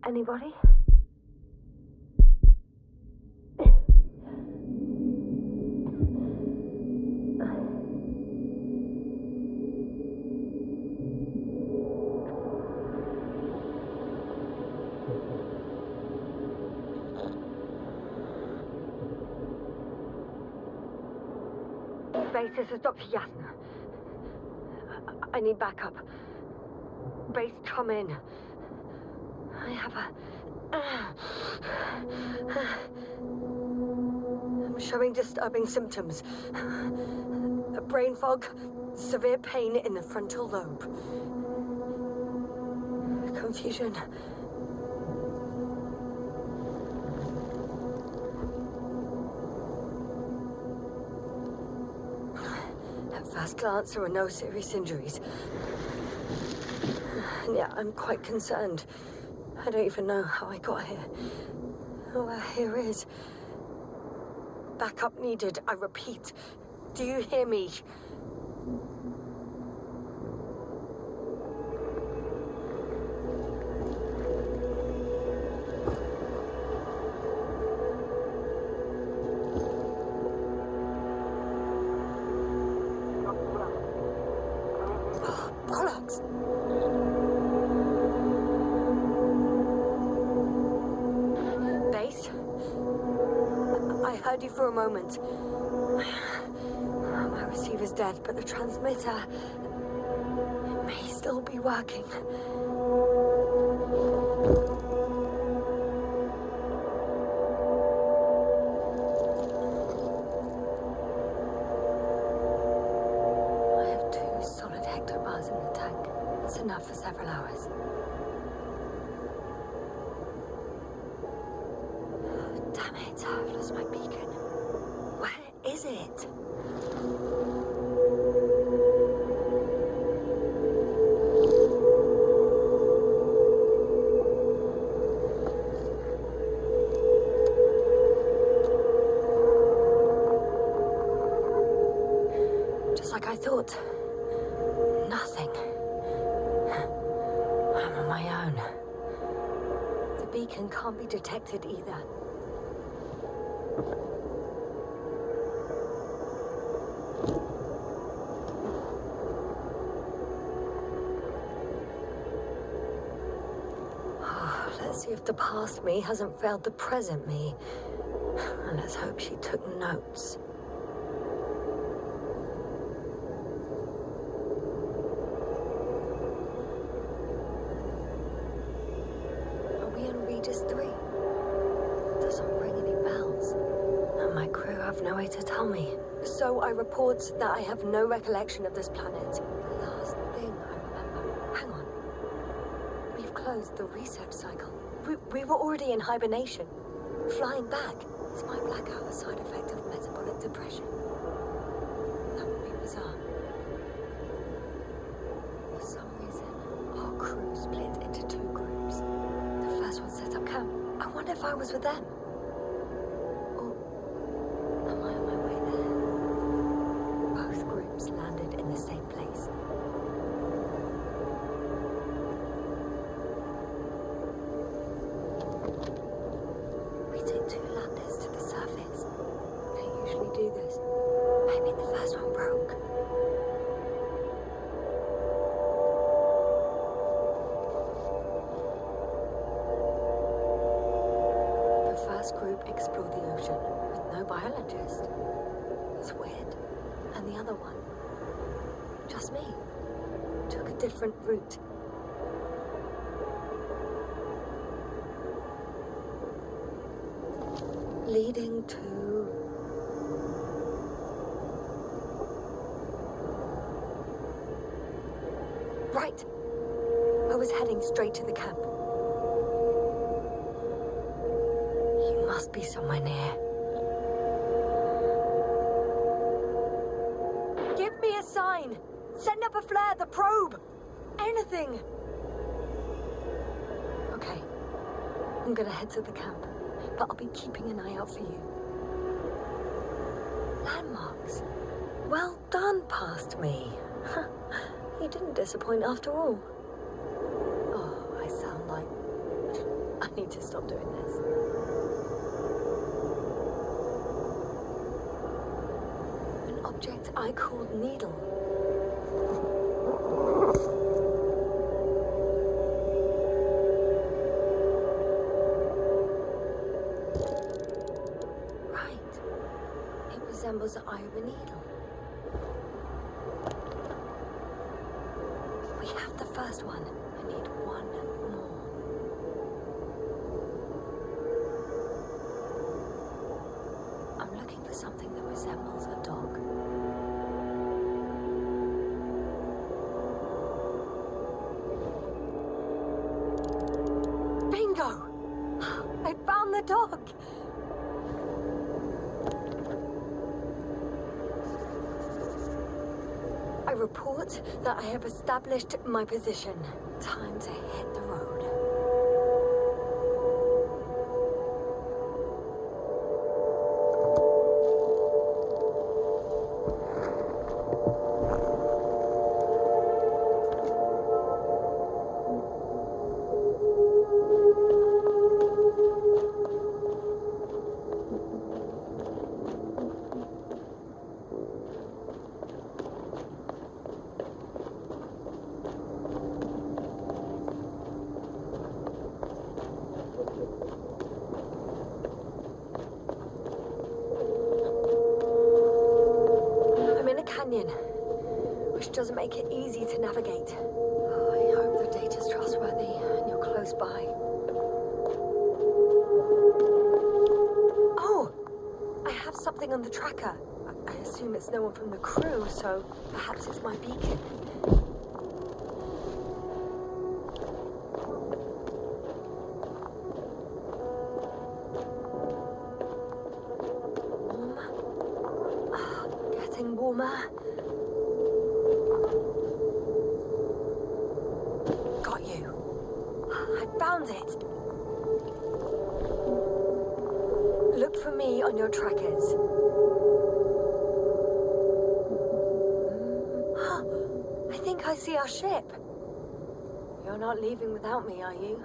Anybody? Base, this is Dr. Yasna. I need backup. Base, come in. I have I'm showing disturbing symptoms. A brain fog, severe pain in the frontal lobe. Confusion. At first glance, there were no serious injuries. And yet, I'm quite concerned. I don't even know how I got here. Where here is. Backup needed, I repeat. Do you hear me? Oh, bollocks! Base? I heard you for a moment. My receiver's dead, but the transmitter may still be working. I have 2 solid hectobars in the tank. It's enough for several hours. Damn it, I've lost my beacon. Where is it? Just like I thought. Nothing. I'm on my own. The beacon can't be detected either. Let's see if the past me hasn't failed the present me. And let's hope she took notes. Are we on Regis 3? Doesn't ring any bells. And my crew have no way to tell me. So I report that I have no recollection of this planet. The last thing I remember. Hang on. We've closed the reset cycle. We were already in hibernation. Flying back. Is my blackout a side effect of metabolic depression? That would be bizarre. For some reason, our crew split into 2 groups. The first one set up camp. I wonder if I was with them. Or am I on my way there? Both groups landed in the same place. We take 2 landers to the surface. They usually do this. Maybe the first one broke. The first group explored the ocean with no biologist. It's weird. And the other one, just me, took a different route. Leading to... Right! I was heading straight to the camp. You must be somewhere near. Give me a sign! Send up a flare, the probe! Anything! Okay. I'm gonna head to the camp. But I'll be keeping an eye out for you. Landmarks. Well done, past me. You didn't disappoint after all. Oh, I sound like I need to stop doing this. An object I called Needle. Right. It resembles the eye of a needle. We have the first one. I need one more. I'm looking for something that resembles a dog. Bingo! I found the dog! I report that I have established my position. Time to hit the road. Which doesn't make it easy to navigate. Oh, I hope the data's trustworthy and you're close by. Oh! I have something on the tracker. I assume it's no one from the crew, so perhaps it's my beacon. Warm. Getting warmer. Found it. Look for me on your trackers. I think I see our ship. You're not leaving without me, are you?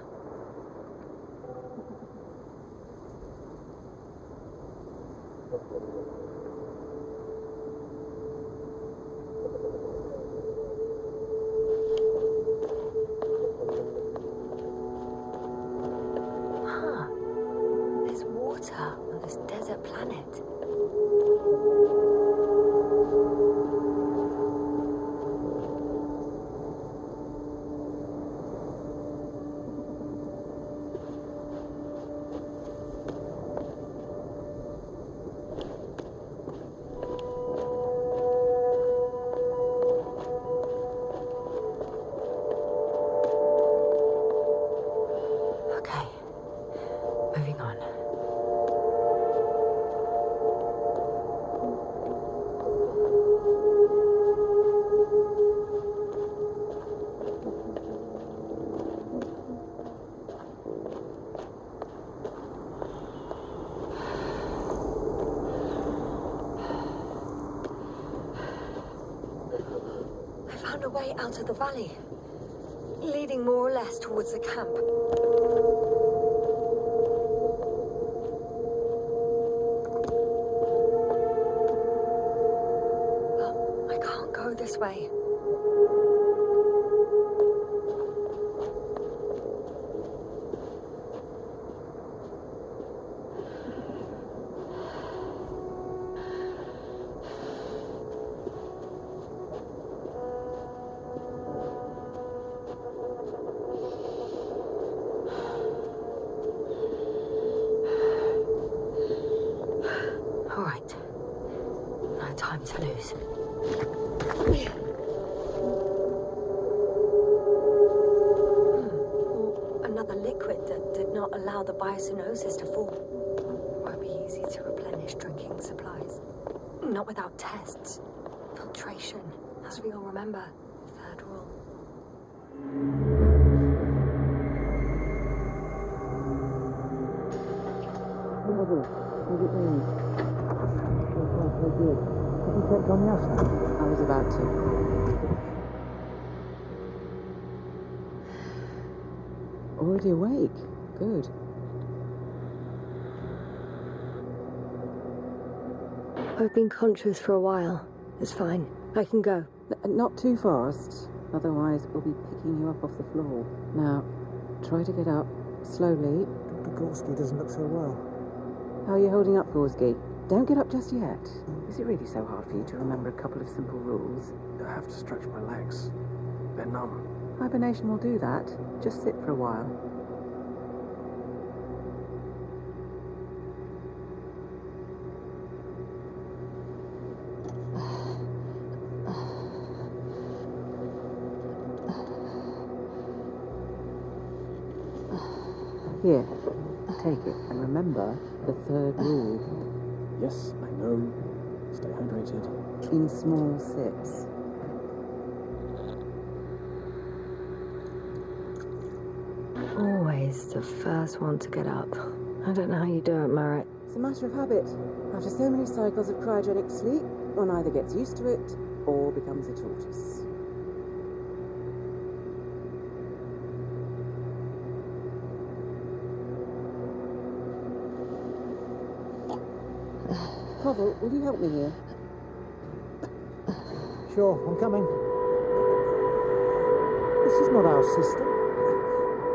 On this desert planet. Okay, moving on. A way out of the valley, leading more or less towards the camp. Well, I can't go this way. To lose. Or another liquid that did not allow the biocenosis to fall. Won't be easy to replenish drinking supplies. Not without tests. Filtration, as we all remember. Third rule. What do you mean? So good. Have you checked on Yasna? I was about to. Already awake? Good. I've been conscious for a while. It's fine. I can go. Not too fast, otherwise we'll be picking you up off the floor. Now, try to get up slowly. Dr. Gorsky doesn't look so well. How are you holding up, Gorski? Don't get up just yet. Is it really so hard for you to remember a couple of simple rules? I have to stretch my legs. They're numb. Hibernation will do that. Just sit for a while. Here, take it, and remember the third rule. Yes, I know. Stay hydrated. In small sips. Always the first one to get up. I don't know how you do it, Marit. It's a matter of habit. After so many cycles of cryogenic sleep, one either gets used to it or becomes a tortoise. Koval, will you help me here? Sure, I'm coming. This is not our system.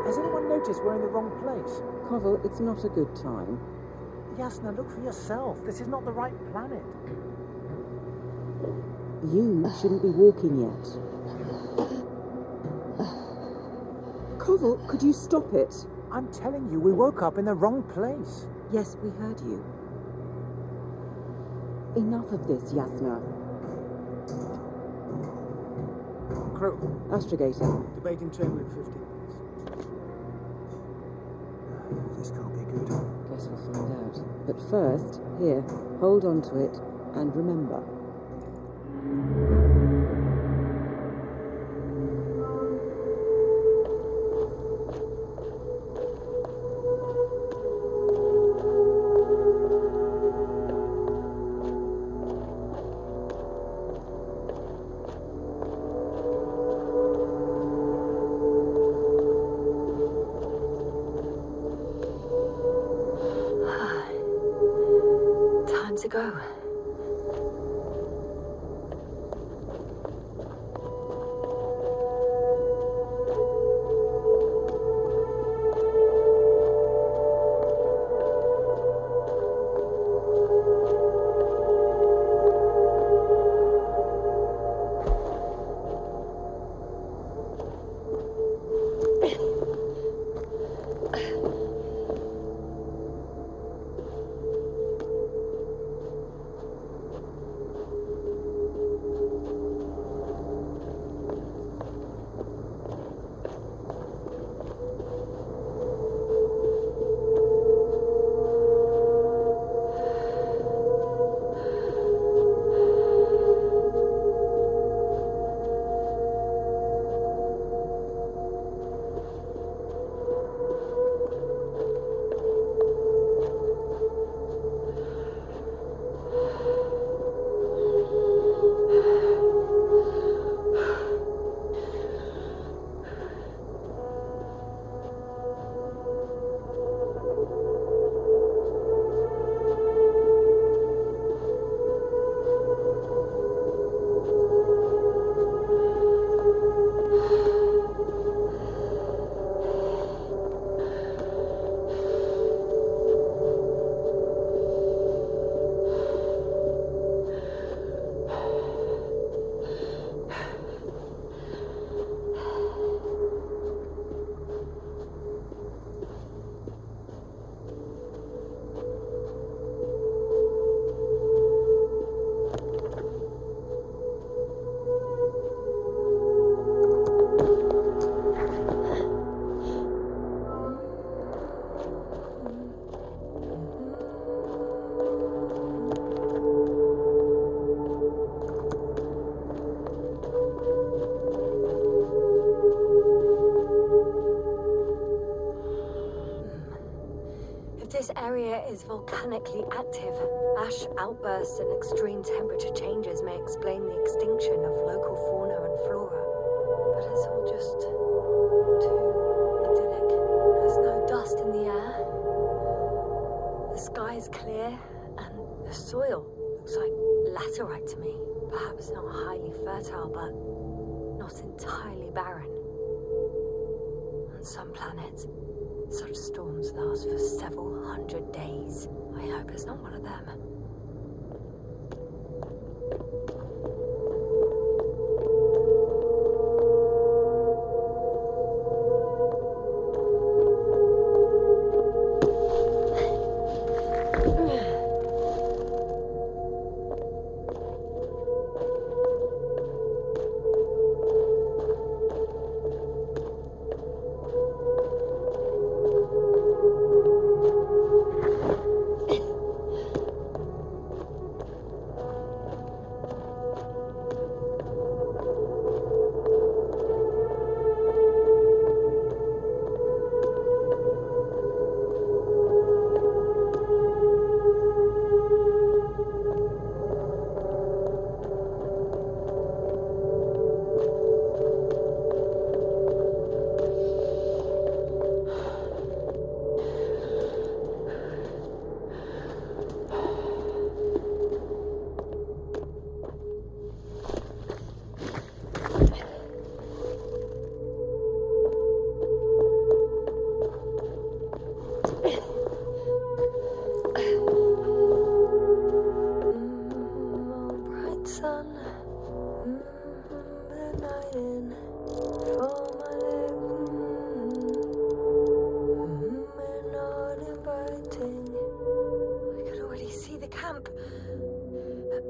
Has anyone noticed we're in the wrong place? Koval, it's not a good time. Yasna, look for yourself. This is not the right planet. You shouldn't be walking yet. Koval, could you stop it? I'm telling you, we woke up in the wrong place. Yes, we heard you. Enough of this, Yasna. Crew, Astrogator. debating chamber in 15 minutes. This can't be good. Guess we'll find out. But first, here, hold on to it, and remember. Time to go. This area is volcanically active. Ash outbursts and extreme temperature changes may explain the extinction of local fauna and flora. But it's all just too idyllic. There's no dust in the Satellite to me. Perhaps not highly fertile, but not entirely barren. On some planets, such storms last for several hundred days. I hope it's not one of them.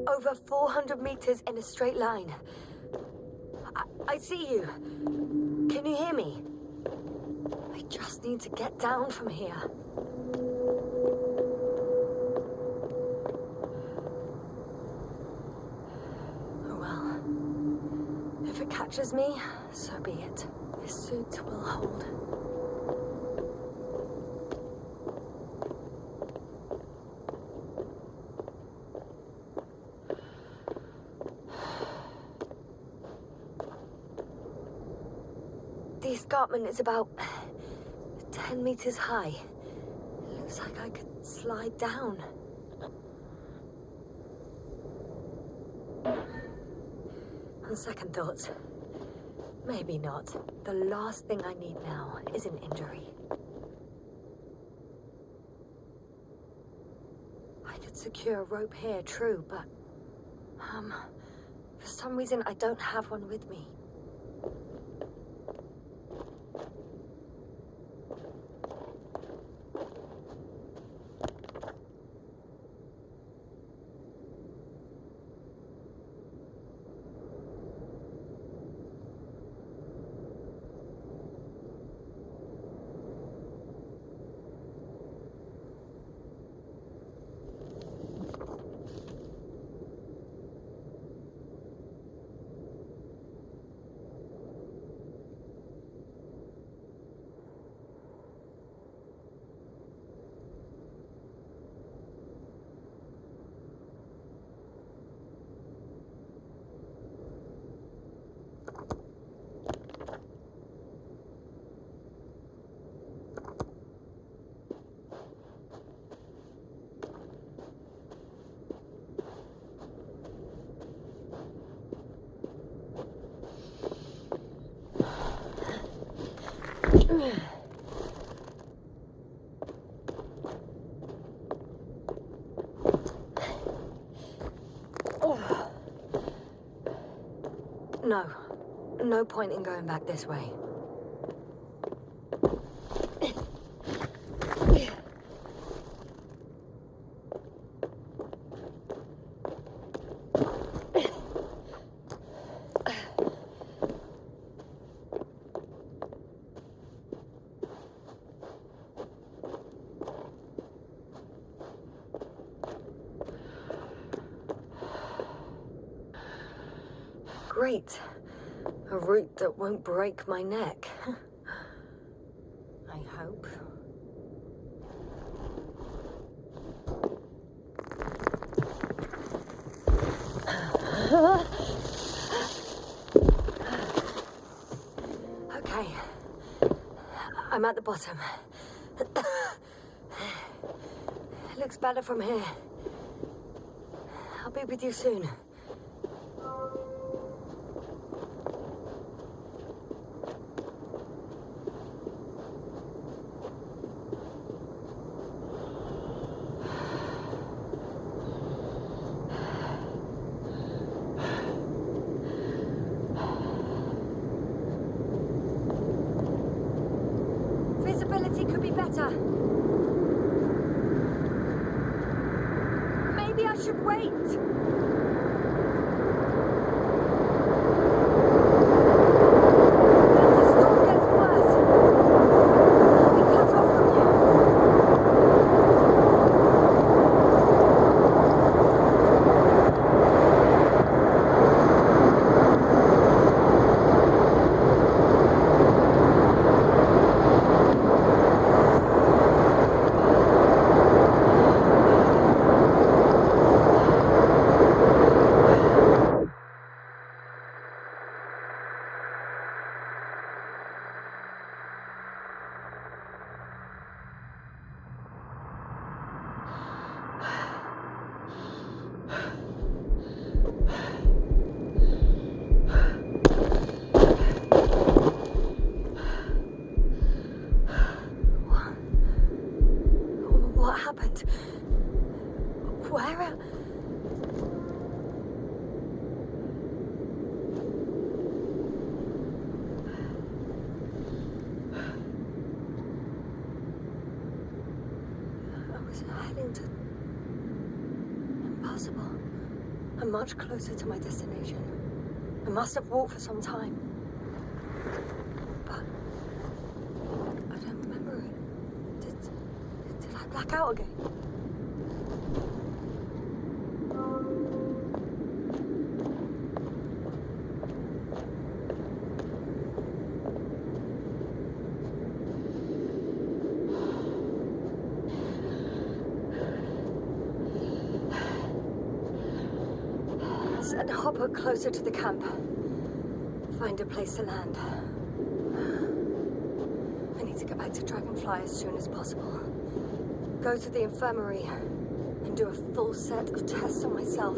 Over 400 meters in a straight line. I see you. Can you hear me? I just need to get down from here. Oh well. If it catches me, so be it. This suit will hold. The escarpment is about 10 meters high. It looks like I could slide down. On second thoughts, maybe not. The last thing I need now is an injury. I could secure a rope here, true, but for some reason I don't have one with me. No point in going back this way. Great. A route that won't break my neck. I hope. Okay. I'm at the bottom. It looks better from here. I'll I'll be with you soon. Visibility could be better. Maybe I should wait. If the storm gets worse, I'll be cut off from you. What happened? Where? I was heading to... Impossible. I'm much closer to my destination. I must have walked for some time. But... I don't remember it. Did I black out again? Send a hopper closer to the camp. Find a place to land. I need to get back to Dragonfly as soon as possible. Go to the infirmary and do a full set of tests on myself.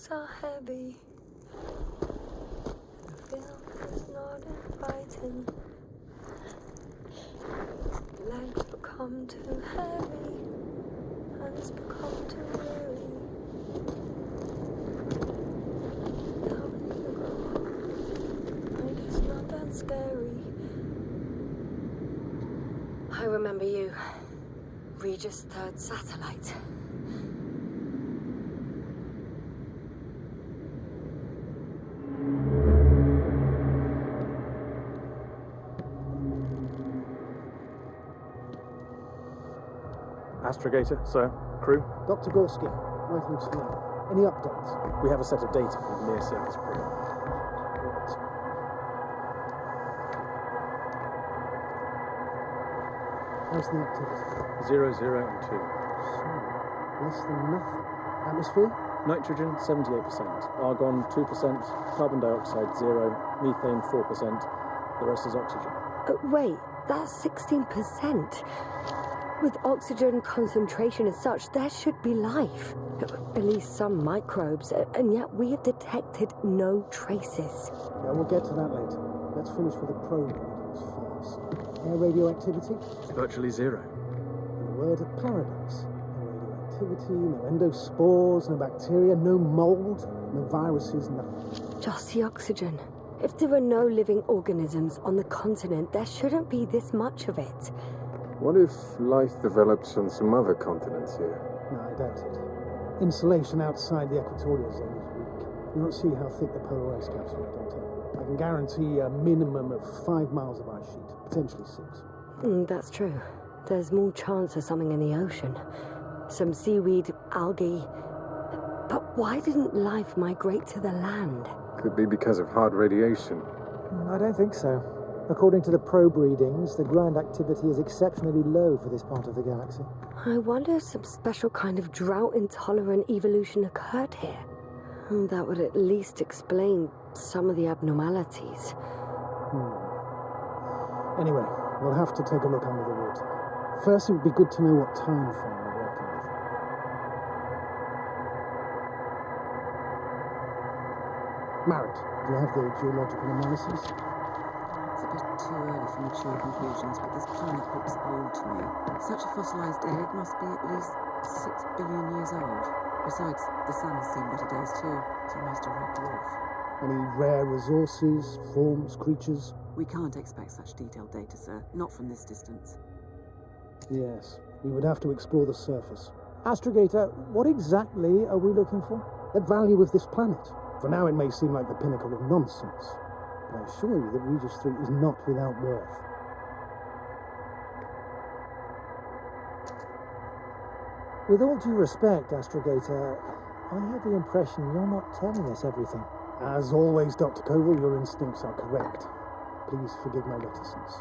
Are heavy. The film is not inviting. Legs become too heavy. Hands become too weary. Down you go. Night is not that scary. I remember you. Regis' third satellite. Astrogator, sir. Crew? Dr. Gorski, writing to you. Any updates? We have a set of data from the near-surface probe. Right. How's the activity? 0, 0, and 2. So, less than nothing. Atmosphere? Nitrogen, 78%. Argon, 2%. Carbon dioxide, 0. Methane, 4%. The rest is oxygen. Wait, that's 16%. With oxygen concentration as such, there should be life. At least some microbes, and yet we have detected no traces. Yeah, we'll get to that later. Let's finish with the probe readings first. Air radioactivity? It's virtually zero. In a word of paradise. No radioactivity, no endospores, no bacteria, no mold, no viruses, nothing. Just the oxygen. If there are no living organisms on the continent, there shouldn't be this much of it. What if life develops on some other continents here? No, I doubt it. Insulation outside the equatorial zone is weak. You don't see how thick the polar ice caps are, Doctor. I can guarantee a minimum of 5 miles of ice sheet, potentially 6. That's true. There's more chance of something in the ocean. Some seaweed, algae. But why didn't life migrate to the land? Could be because of hard radiation. I don't think so. According to the probe readings, the ground activity is exceptionally low for this part of the galaxy. I wonder if some special kind of drought-intolerant evolution occurred here. That would at least explain some of the abnormalities. Anyway, we'll have to take a look under the water. First, it would be good to know what time frame we're working with. Marit, do you have the geological analysis? It's a bit too early for mature conclusions, but this planet looks old to me. Such a fossilized egg must be at least 6 billion years old. Besides, the sun has seen better days too. It's almost a red dwarf. Any rare resources, forms, creatures? We can't expect such detailed data, sir. Not from this distance. Yes, we would have to explore the surface. Astrogator, what exactly are we looking for? The value of this planet. For now, it may seem like the pinnacle of nonsense, but I assure you that Regis 3 is not without worth. With all due respect, Astrogator, I have the impression you're not telling us everything. As always, Dr. Koval, your instincts are correct. Please forgive my reticence.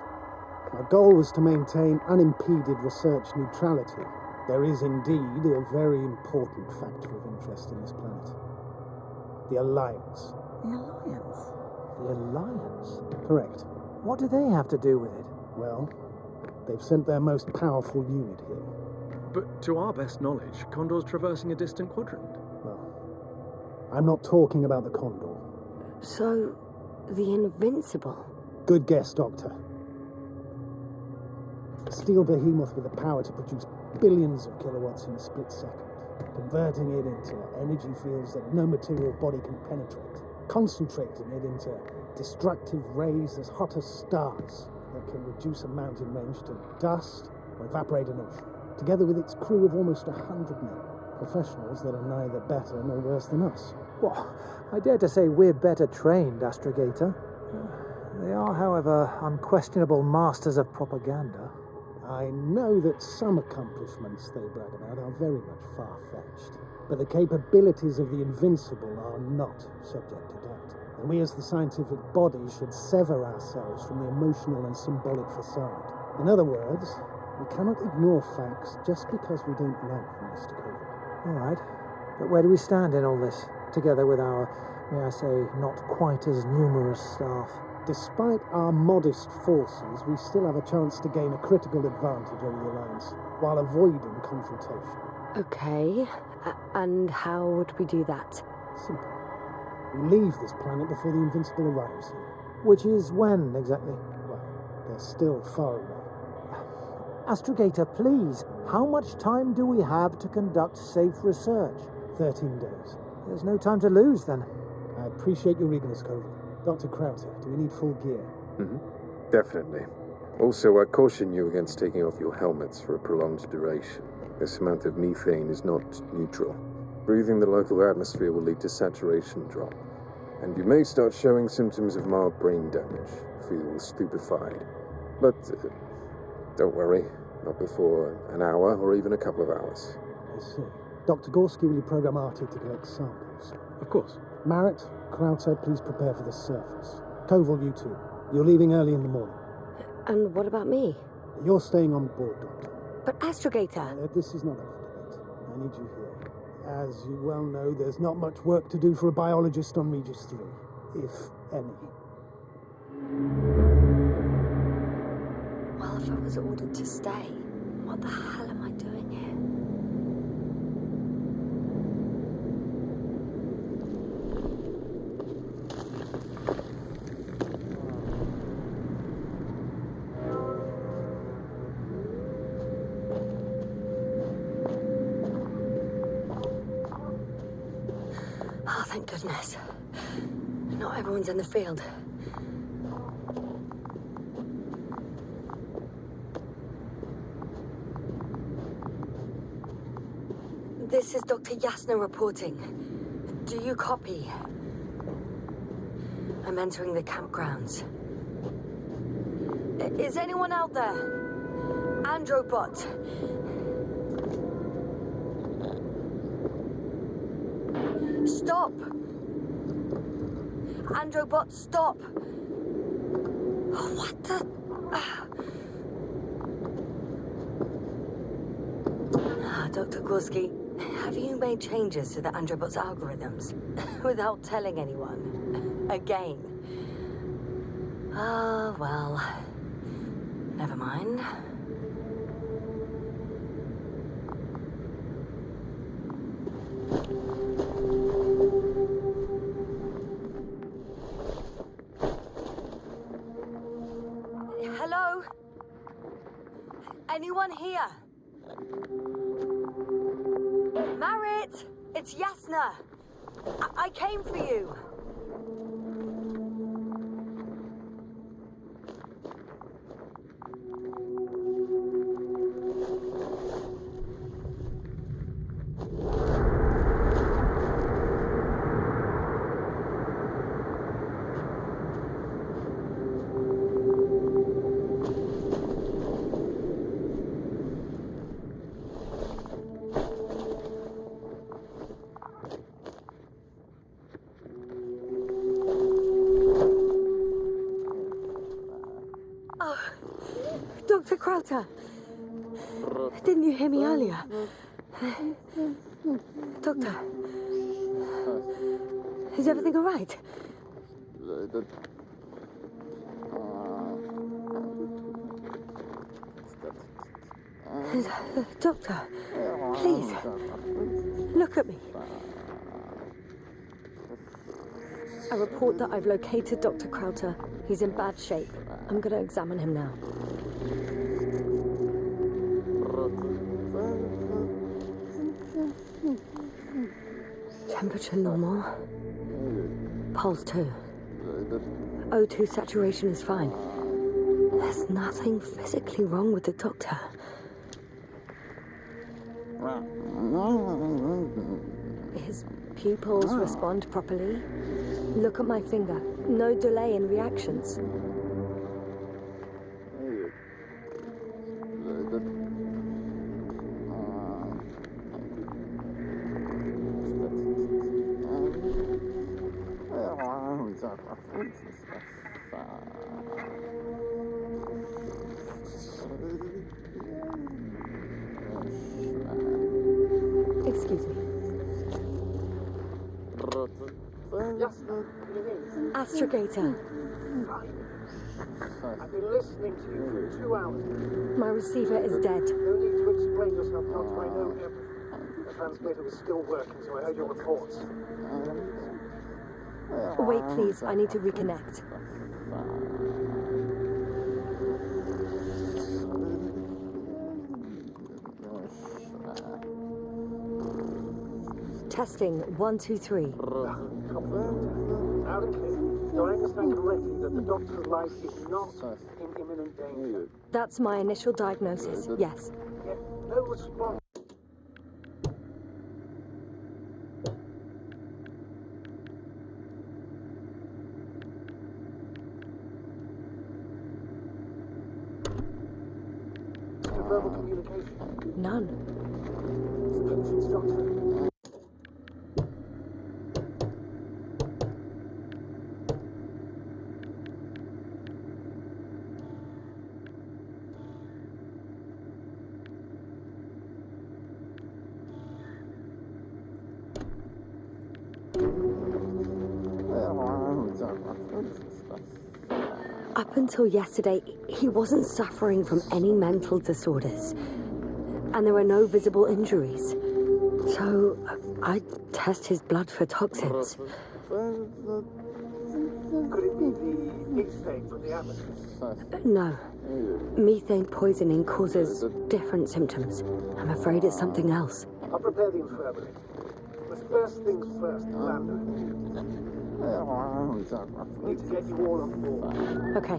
My goal was to maintain unimpeded research neutrality. There is indeed a very important factor of interest in this planet. The Alliance. The Alliance? The Alliance? Correct. What do they have to do with it? Well, they've sent their most powerful unit here. But to our best knowledge, Condor's traversing a distant quadrant. Well, I'm not talking about the Condor. So, the Invincible. Good guess, Doctor. A steel behemoth with the power to produce billions of kilowatts in a split second, converting it into energy fields that no material body can penetrate, concentrating it into destructive rays as hot as stars that can reduce a mountain range to dust or evaporate an ocean, together with its crew of almost 100 men, professionals that are neither better nor worse than us. Well, I dare to say we're better trained, Astrogator. They are, however, unquestionable masters of propaganda. I know that some accomplishments they brag about are very much far-fetched, but the capabilities of the Invincible are not subject to doubt. And we as the scientific body should sever ourselves from the emotional and symbolic facade. In other words, we cannot ignore facts just because we don't like them, Mr. Koval. All right, but where do we stand in all this, together with our, may I say, not quite as numerous staff? Despite our modest forces, we still have a chance to gain a critical advantage over the Alliance, while avoiding confrontation. Okay, and how would we do that? Simple. We leave this planet before the Invincible arrives here. Which is when, exactly? Well, they're still far away. Astrogator, please, how much time do we have to conduct safe research? 13 days. There's no time to lose, then. I appreciate your eagerness, Koval. Dr. Krauta, do we need full gear? Definitely. Also, I caution you against taking off your helmets for a prolonged duration. This amount of methane is not neutral. Breathing the local atmosphere will lead to saturation drop, and you may start showing symptoms of mild brain damage, feel stupefied. But don't worry, not before an hour or even a couple of hours. I see. Dr. Gorski, will you program Artie to collect samples? Of course. Marit, Krauta, please prepare for the surface. Koval, you two. You're leaving early in the morning. And what about me? You're staying on board, Doctor. But Astrogator... This is not up for debate. I need you here. As you well know, there's not much work to do for a biologist on Regis 3, if any. Well, if I was ordered to stay, what the hell am I doing here? Thank goodness. Not everyone's in the field. This is Dr. Yasna reporting. Do you copy? I'm entering the campgrounds. Is anyone out there? Androbot. Stop! Androbot, stop! What the... Dr. Gorski, have you made changes to the Androbot's algorithms without telling anyone? Again? Ah, well... Never mind. Hello? Anyone here? Marit! It's Yasna! I came for you! Dr. Krauta, didn't you hear me earlier? Doctor, is everything all right? Doctor, please, look at me. I report that I've located Dr. Krauta. He's in bad shape. I'm going to examine him now. Temperature normal. Pulse 2. O2 saturation is fine. There's nothing physically wrong with the doctor. His pupils respond properly. Look at my finger. No delay in reactions. Excuse me. Astrogator. I've been listening to you for 2 hours. My receiver is dead. No need to explain yourself, Doctor. I know everything. The transmitter was still working, so I heard your reports. Wait, please. I need to reconnect. Testing 1, 2, 3. Confirmed. Loud and clear. Do I understand correctly that the doctor's life is not in imminent danger? That's my initial diagnosis, yes. Yet no response. To verbal communication. None. Patience, Doctor. Up until yesterday, he wasn't suffering from any mental disorders. And there were no visible injuries. So, I test his blood for toxins. Could it be the methane from the atmosphere? No. Methane poisoning causes different symptoms. I'm afraid it's something else. I'll prepare the infirmary. But first things first, Lander. Need to get you all on board. Okay,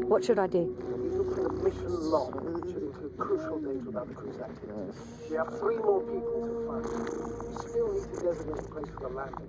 what should I do? Please look for the mission log, which should include crucial data about the crew's activities. We have 3 more people to find. You still need to designate a place for the landing.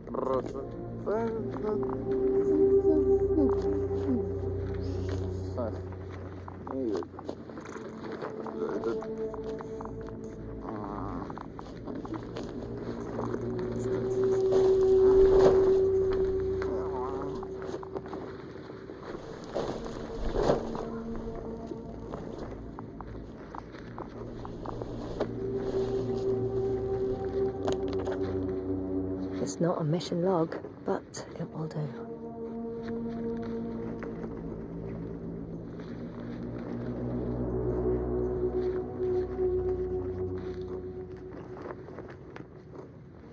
It's not a mission log, but it will do.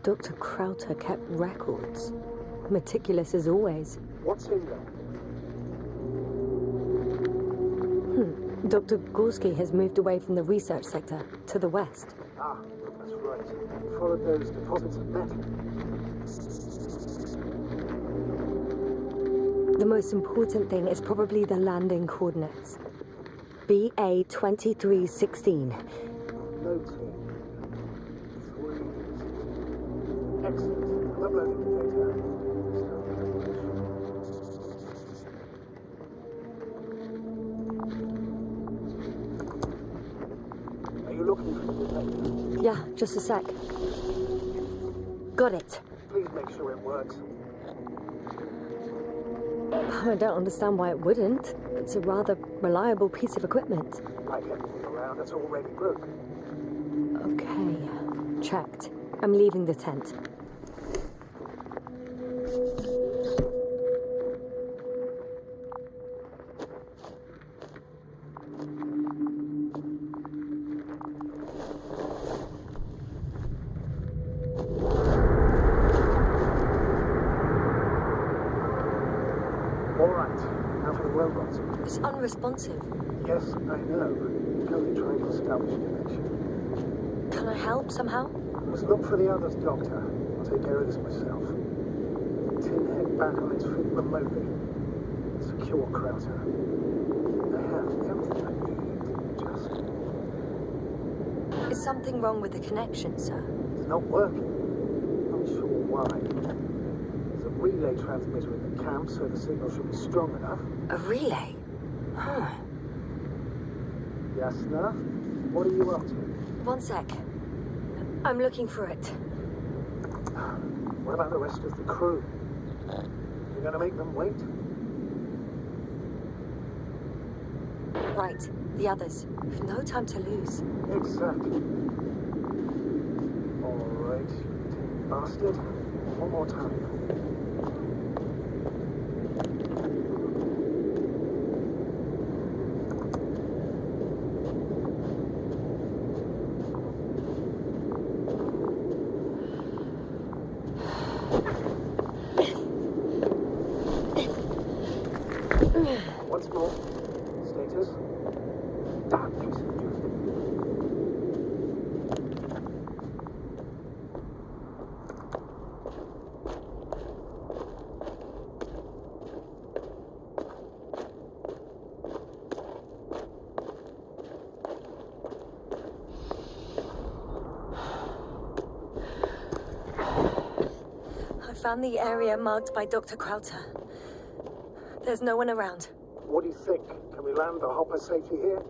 Dr. Krauta kept records. Meticulous as always. What's in there? Dr. Gorski has moved away from the research sector to the west. Ah, that's right. You followed those deposits of metal. The most important thing is probably the landing coordinates. BA 2316. Noting. 3. Excellent. Uploading the data. Are you looking for the data? Yeah, just a sec. Got it. Please make sure it works. I don't understand why it wouldn't. It's a rather reliable piece of equipment. Like everything around, it's already broken. Okay, checked. I'm leaving the tent. All right. Now for the robots. It's unresponsive. Yes, I know. Only trying to establish a connection. Can I help somehow? Let's look for the others, Doctor. I'll take care of this myself. Tinhead back on its feet remotely. Secure Krauta. I have everything I need. Just... Is something wrong with the connection, sir? It's not working. Not sure why. There's a relay transmitter in the camp, so the signal should be strong enough. A relay? Huh. Yasna, what are you up to? One sec. I'm looking for it. What about the rest of the crew? You're gonna make them wait? Right, the others. We've no time to lose. Exactly. All right, you bastard. One more time. Once more. Status. Damn piece of juice. I found the area marked by Dr. Krauta. There's no one around. What do you think? Can we land the hopper safely here?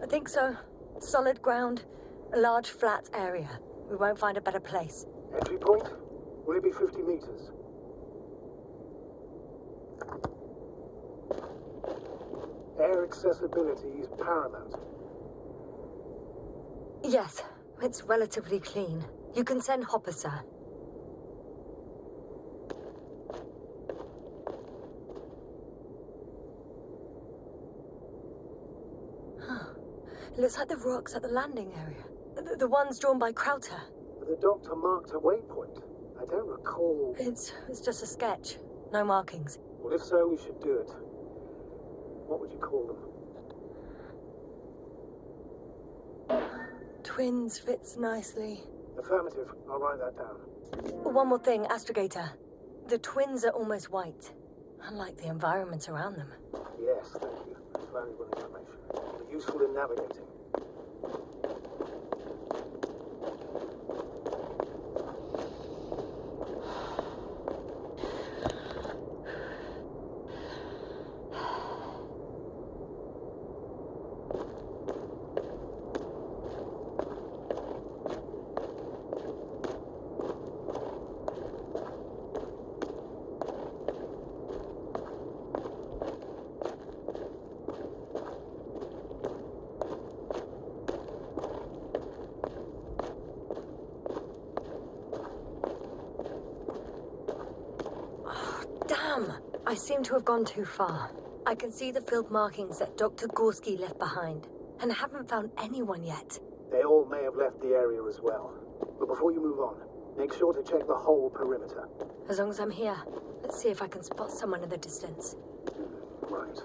I think so. Solid ground, a large flat area. We won't find a better place. Entry point? Will it be 50 meters? Air accessibility is paramount. Yes, it's relatively clean. You can send Hopper, sir. It looks like the rocks at the landing area. The ones drawn by Krauta. The doctor marked a waypoint. I don't recall... It's just a sketch. No markings. Well, if so, we should do it. What would you call them? Twins fits nicely. Affirmative. I'll write that down. One more thing, Astrogator. The twins are almost white, unlike the environment around them. Yes, thank you. Valuable information. It'll be useful in navigating. Damn! I seem to have gone too far. I can see the field markings that Dr. Gorski left behind, and I haven't found anyone yet. They all may have left the area as well. But before you move on, make sure to check the whole perimeter. As long as I'm here, let's see if I can spot someone in the distance. Right.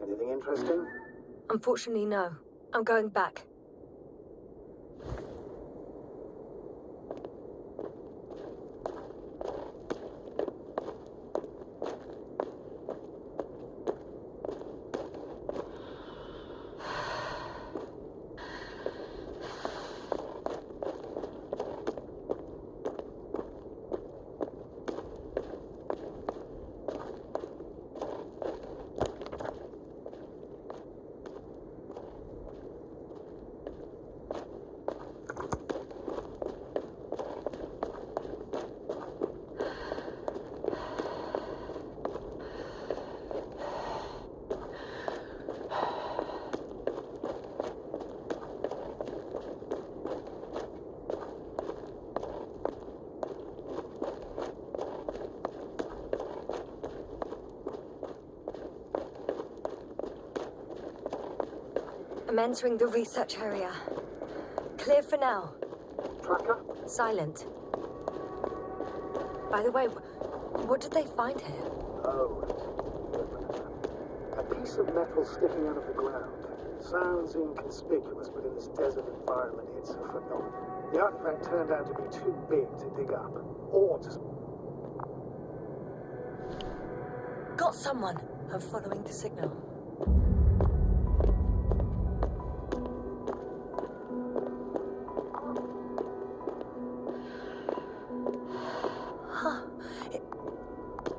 Anything interesting? Unfortunately, no. I'm going back. I'm entering the research area. Clear for now. Tracker? Silent. By the way, what did they find here? Oh, a piece of metal sticking out of the ground. Sounds inconspicuous, but in this desert environment, it's a phenomenon. The artifact turned out to be too big to dig up, or to... Got someone. I'm following the signal.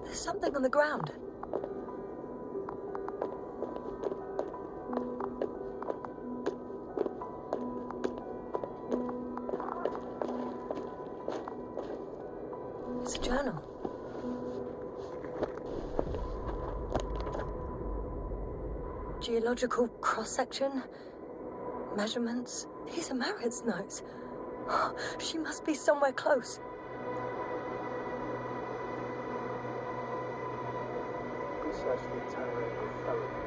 There's something on the ground. It's a journal. Geological cross-section, measurements. These are Marit's notes. She must be somewhere close. Research the entire area thoroughly.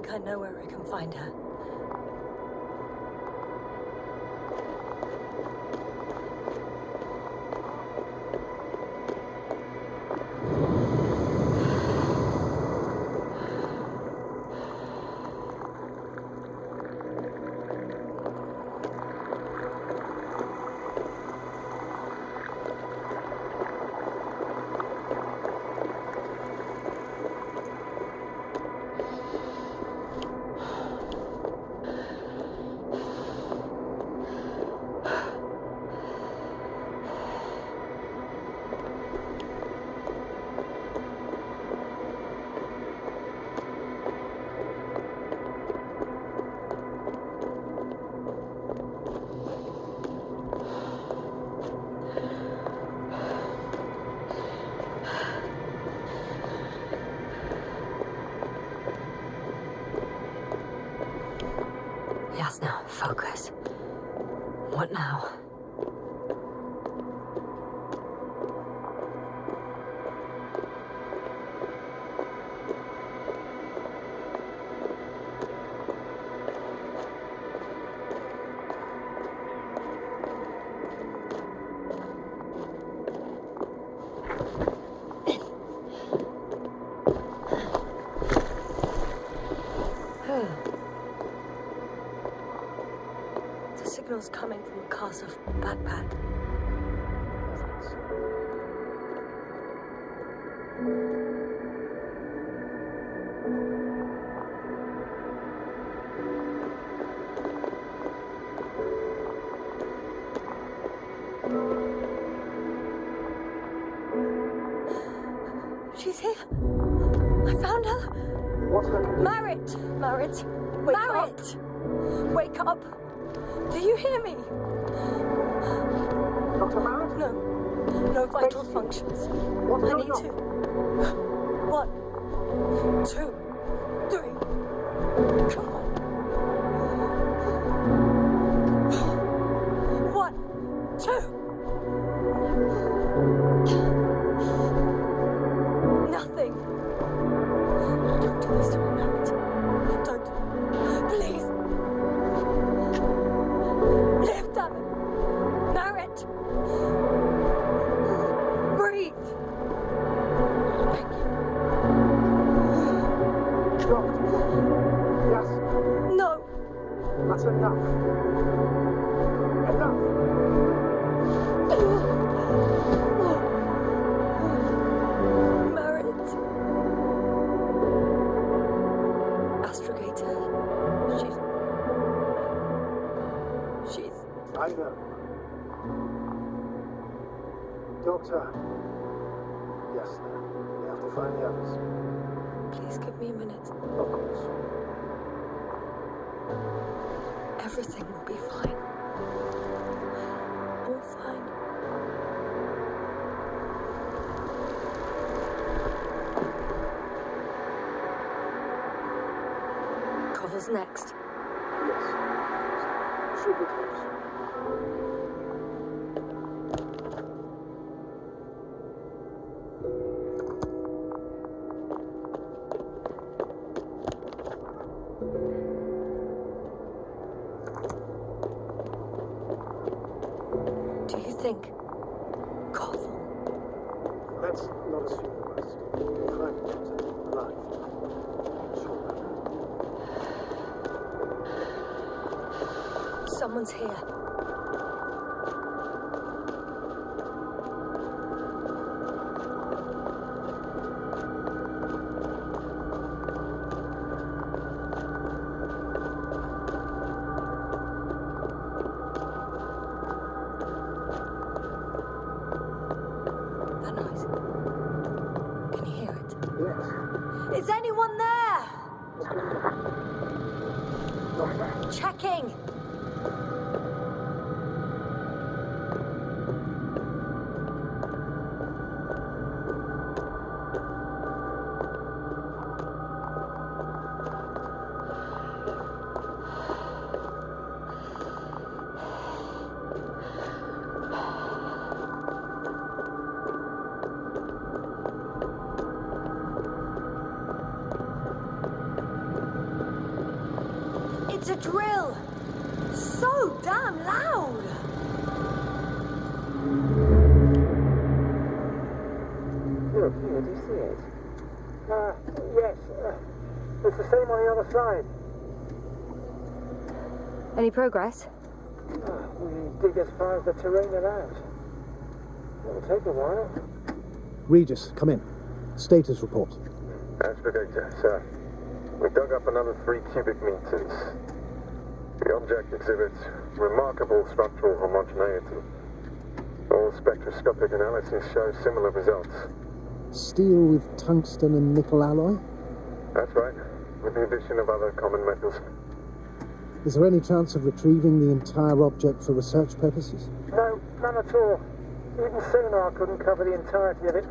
I know where I can find her. Focus. What now? The signal's coming from a castle backpack. She's here. I found her. What's happening? Marit! Marit! Wake up! Wake up! Do you hear me? Dr. Marit? No. No vital functions. What's I going need on? to. 1, 2, 3. Come on. 1, 2. Nothing. Don't do this to me, Marit. Don't. Please. Live, damn it. Marit. Breathe. Thank you. Doctor. Yes. No. That's enough. Enough. Marit. Astrogator. She's... I know. Doctor. Yes, sir. We have to find the others. Please give me a minute. Of course. Everything will be fine. All fine. Koval's next. Yes. Should be close. Do you think Koval? Let's not assume the worst. We'll find the doctor alive. Sure about that. Someone's here. That noise. Can you hear it? Yes. Is anyone there? What's going on? Doctor. Checking. It's a drill. So damn loud. Look, here, do you see it? Yes. It's the same on the other side. Any progress? We dig as far as the terrain allows. It'll take a while. Regis, come in. Status report. Astrogator, sir. We dug up another 3 cubic meters. The object exhibits remarkable structural homogeneity. All spectroscopic analyses show similar results. Steel with tungsten and nickel alloy? That's right, with the addition of other common metals. Is there any chance of retrieving the entire object for research purposes? No, none at all. Even sonar couldn't cover the entirety of it.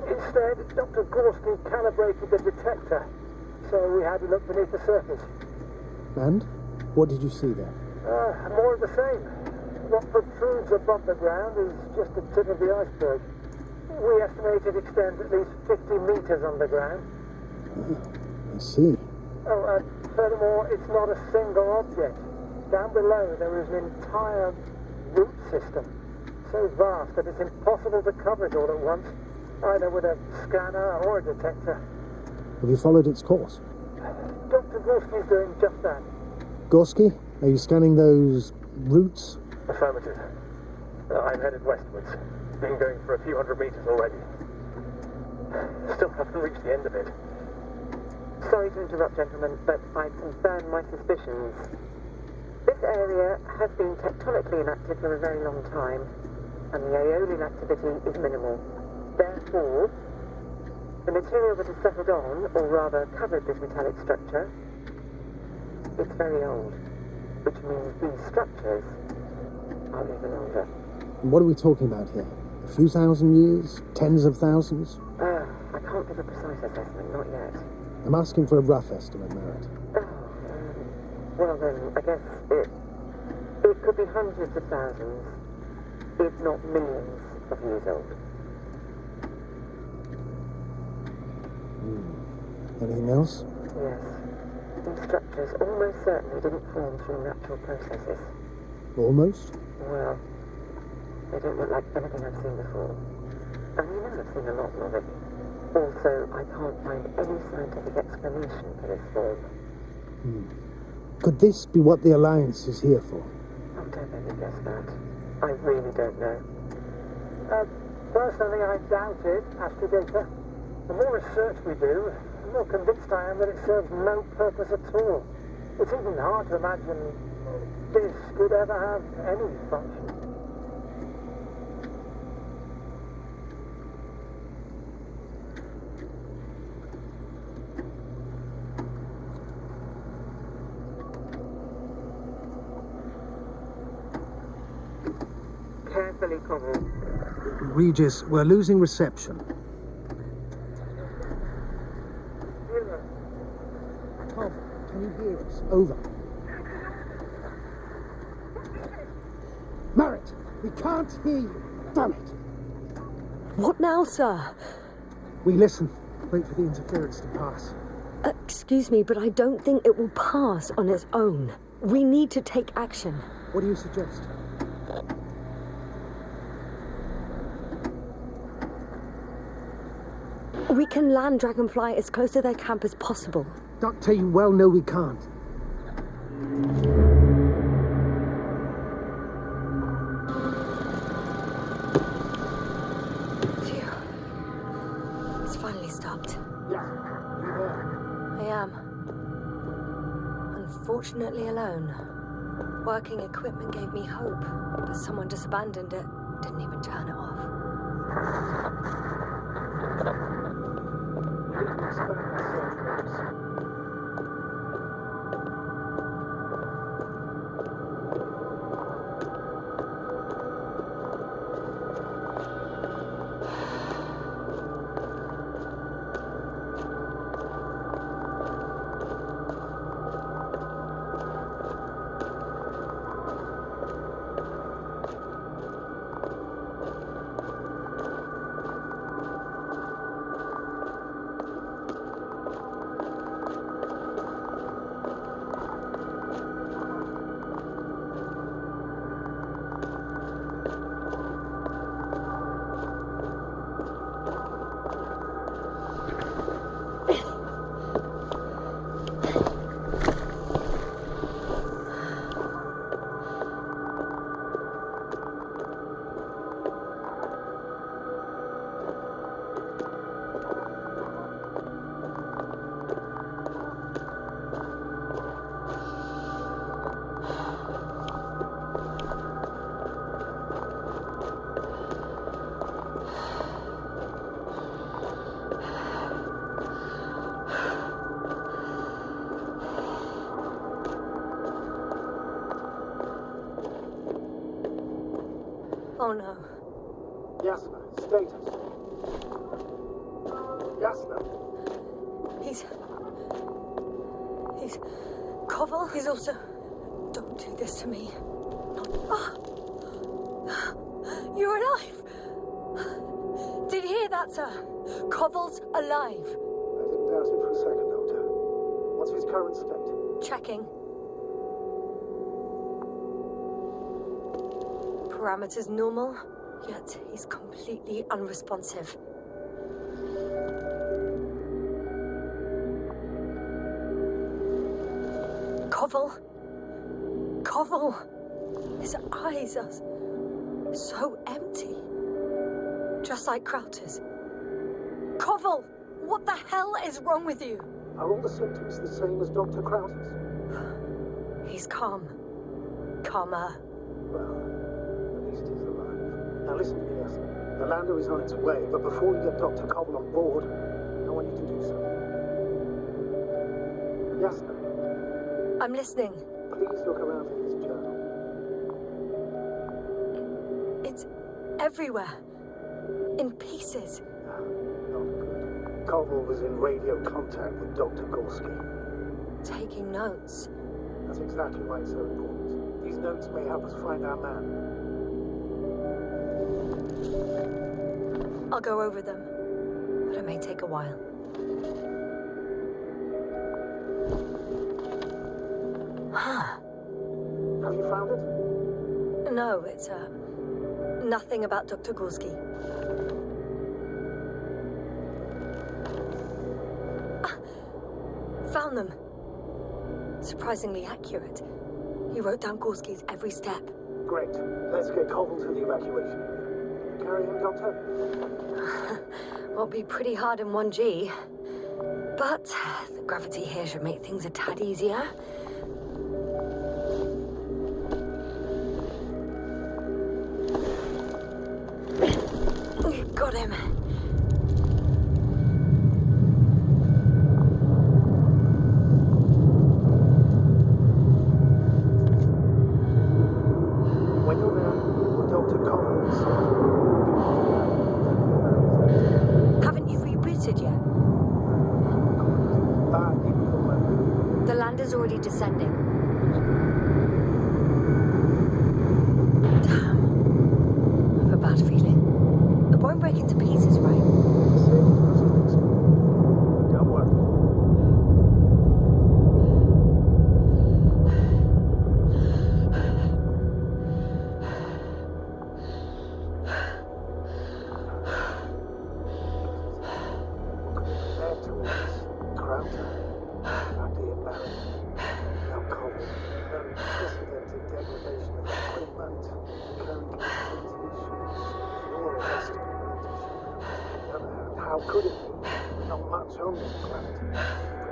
Instead, Dr. Gorski calibrated the detector, so we had to look beneath the surface. And? What did you see there? More of the same. What protrudes above the ground is just the tip of the iceberg. We estimate it extends at least 50 meters underground. I see. Oh, furthermore, it's not a single object. Down below, there is an entire root system, so vast that it's impossible to cover it all at once, either with a scanner or a detector. Have you followed its course? Dr. Gorski is doing just that. Gorski, are you scanning those roots? Affirmative. I'm headed westwards. Been going for a few hundred meters already. Still haven't reached the end of it. Sorry to interrupt, gentlemen, but I confirm my suspicions. This area has been tectonically inactive for a very long time, and the aeolian activity is minimal. Therefore, the material that has settled on, or rather covered this metallic structure, it's very old, which means these structures are even older. What are we talking about here? A few thousand years? Tens of thousands? I can't give a precise assessment, not yet. I'm asking for a rough estimate, Marit. Well then, I guess it could be hundreds of thousands, if not millions of years old. Anything else? Yes. These structures almost certainly didn't form through natural processes. Almost? Well, they don't look like anything I've seen before. And you know I've seen a lot of it. Also, I can't find any scientific explanation for this form. Could this be what the Alliance is here for? Oh, don't let me guess that. I really don't know. Personally, I doubt it, Astrogator. The more research we do, the more convinced I am that it serves no purpose at all. It's even hard to imagine this could ever have any function. Carefully, Koval. Regis, we're losing reception. Cov, can you hear us? Over. Marit, we can't hear you. Damn it. What now, sir? We listen. Wait for the interference to pass. Excuse me, but I don't think it will pass on its own. We need to take action. What do you suggest? We can land Dragonfly as close to their camp as possible. Doctor, you well know we can't. Phew. It's finally stopped. Yeah, you there? I am. Unfortunately alone. Working equipment gave me hope, but someone just abandoned it. Didn't even turn it off. We didn't expand our search groups. Oh no. Yasna, status. Yasna. He's Koval. He's also this to me. You're alive! Did you hear that, sir? Koval's alive. I didn't doubt it for a second, Doctor. What's his current state? Checking. Parameters normal, yet he's completely unresponsive. Koval! His eyes are so empty. Just like Krauta's. Koval! What the hell is wrong with you? Are all the symptoms the same as Dr. Krauta's? He's calm. Calmer. Well, at least he's alive. Now listen to me, Yasna. The lander is on its way, but before we get Dr. Koval on board, I want you to do something. Yasna. I'm listening. Please look around for his journal. It's everywhere. In pieces. Not good. Koval was in radio contact with Dr. Gorski. Taking notes. That's exactly why it's so important. These notes may help us find our man. I'll go over them, but it may take a while. Have you found it? No, it's, nothing about Dr. Gorski. Found them. Surprisingly accurate. He wrote down Gorski's every step. Great. Let's get Koval to the evacuation area. Can you carry him, Doctor? Will be pretty hard in 1G. But the gravity here should make things a tad easier. Got him. When you're there, Dr. Koval. Haven't you rebooted yet? The lander's already descending. Damn. I have a bad feeling. It won't break into pieces, right? Don't worry. Krauta, our dear Marit, now Koval, unprecedented degradation of equipment, current limitations, and all the rest of it. On the other hand, how could it be? Not much on this planet.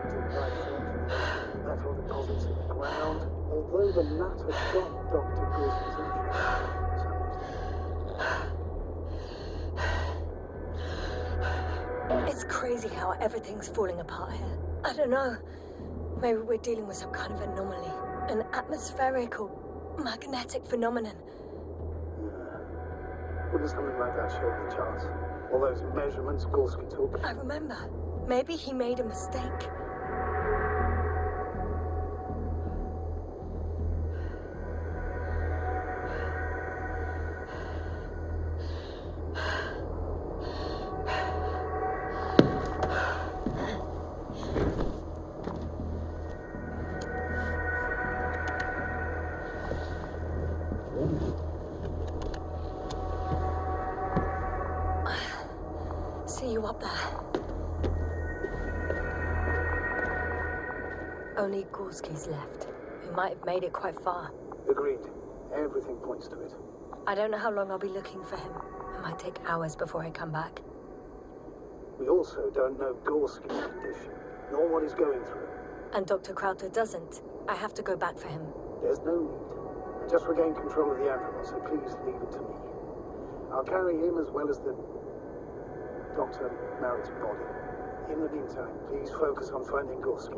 Printed life forms, metal deposits in the ground, although the latter got Dr. Gorski's interest for some reason. It's crazy how everything's falling apart here. I don't know. Maybe we're dealing with some kind of anomaly. An atmospheric or magnetic phenomenon. Wouldn't something like that show in the charts? All those measurements Gorski took? I remember. Maybe he made a mistake. See you up there. Only Gorski's left. We might have made it quite far. Agreed. Everything points to it. I don't know how long I'll be looking for him. It might take hours before I come back. We also don't know Gorski's condition, nor what he's going through. And Dr. Krauta doesn't. I have to go back for him. There's no need. I just regained control of the ambulance, so please leave it to me. I'll carry him as well as the Dr. Marit's body. In the meantime, please focus on finding Gorski.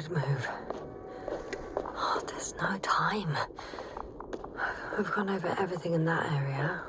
should move. Oh, there's no time. We've gone over everything in that area.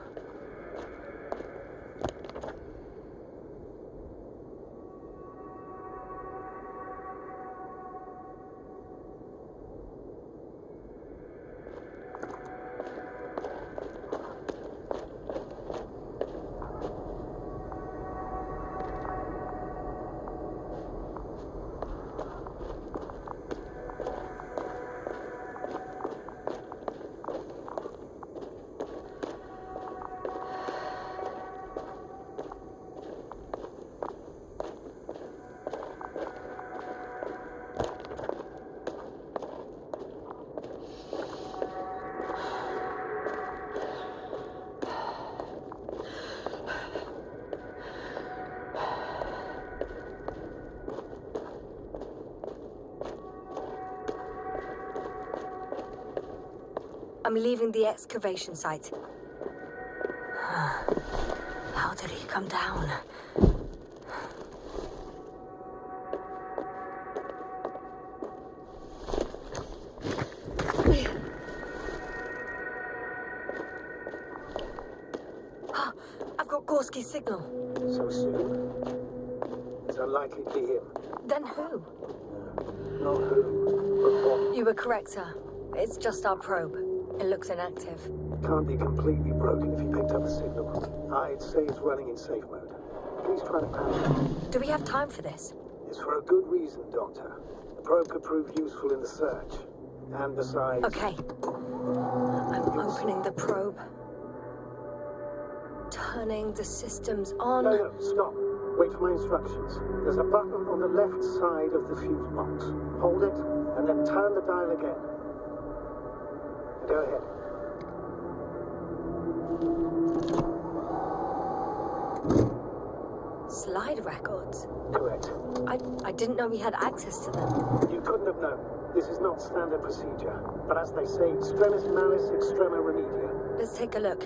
I'm leaving the excavation site. How did he come down? I've got Gorski's signal. So soon. It's unlikely to be him. Then who? Not who, but what. You were correct, sir. It's just our probe. It looks inactive. Can't be completely broken if he picked up a signal. I'd say it's running in safe mode. Please try to panic. Do we have time for this? It's for a good reason, Doctor. The probe could prove useful in the search. And besides... Okay. I'm opening the probe. Turning the systems on. No, stop. Wait for my instructions. There's a button on the left side of the fuse box. Hold it, and then turn the dial again. Go ahead. Slide records? Correct. I didn't know we had access to them. You couldn't have known. This is not standard procedure. But as they say, extremis malis, extrema remedia. Let's take a look.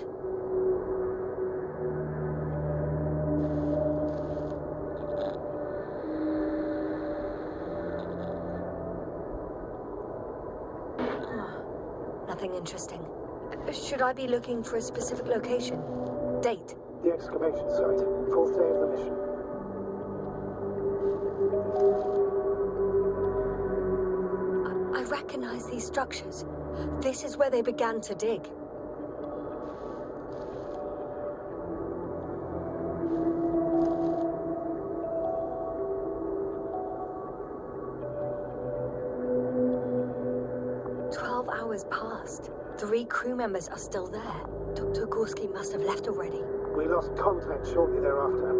Nothing interesting. Should I be looking for a specific location? Date? The excavation site. 4th day of the mission. I recognize these structures. This is where they began to dig. Hours passed. 3 crew members are still there. Dr. Gorski must have left already. We lost contact shortly thereafter.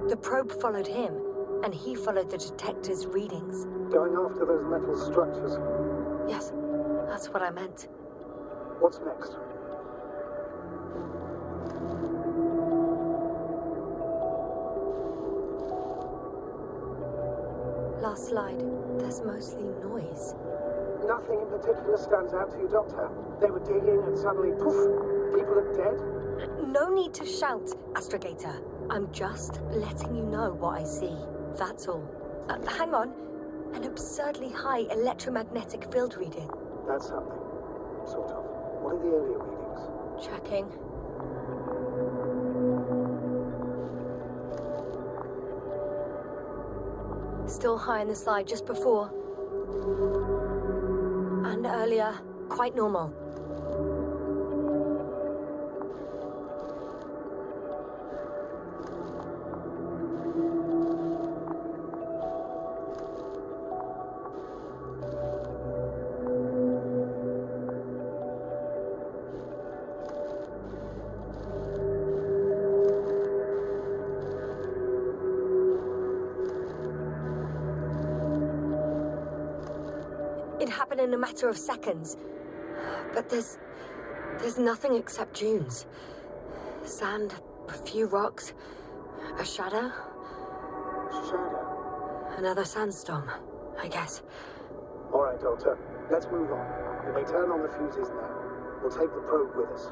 The probe followed him, and he followed the detector's readings. Going after those metal structures. Yes, that's what I meant. What's next? Last slide. There's mostly noise. Nothing in particular stands out to you, Doctor. They were digging and suddenly, poof, people are dead? No need to shout, Astrogator. I'm just letting you know what I see. That's all. Hang on. An absurdly high electromagnetic field reading. That's something. Sort of. What are the earlier readings? Checking. Still high in the slide just before. And earlier, quite normal. It happened in a matter of seconds. But there's nothing except dunes. Sand, a few rocks, A shadow? Shadow? Another sandstorm, I guess. All right, Doctor. Let's move on. We may turn on the fuses now. We'll take the probe with us.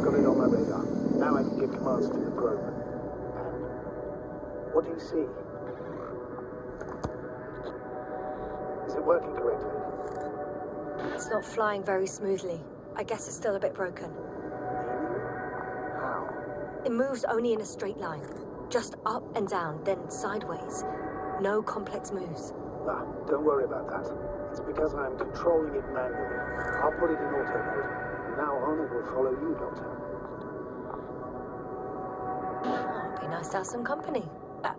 Got it on my radar. Now I can give commands to the probe. And what do you see? Is it working correctly? It's not flying very smoothly. I guess it's still a bit broken. How? It moves only in a straight line. Just up and down, then sideways. No complex moves. Ah, don't worry about that. It's because I'm controlling it manually. I'll put it in auto mode. From now on, it will follow you, Doctor. Oh, it'd be nice to have some company.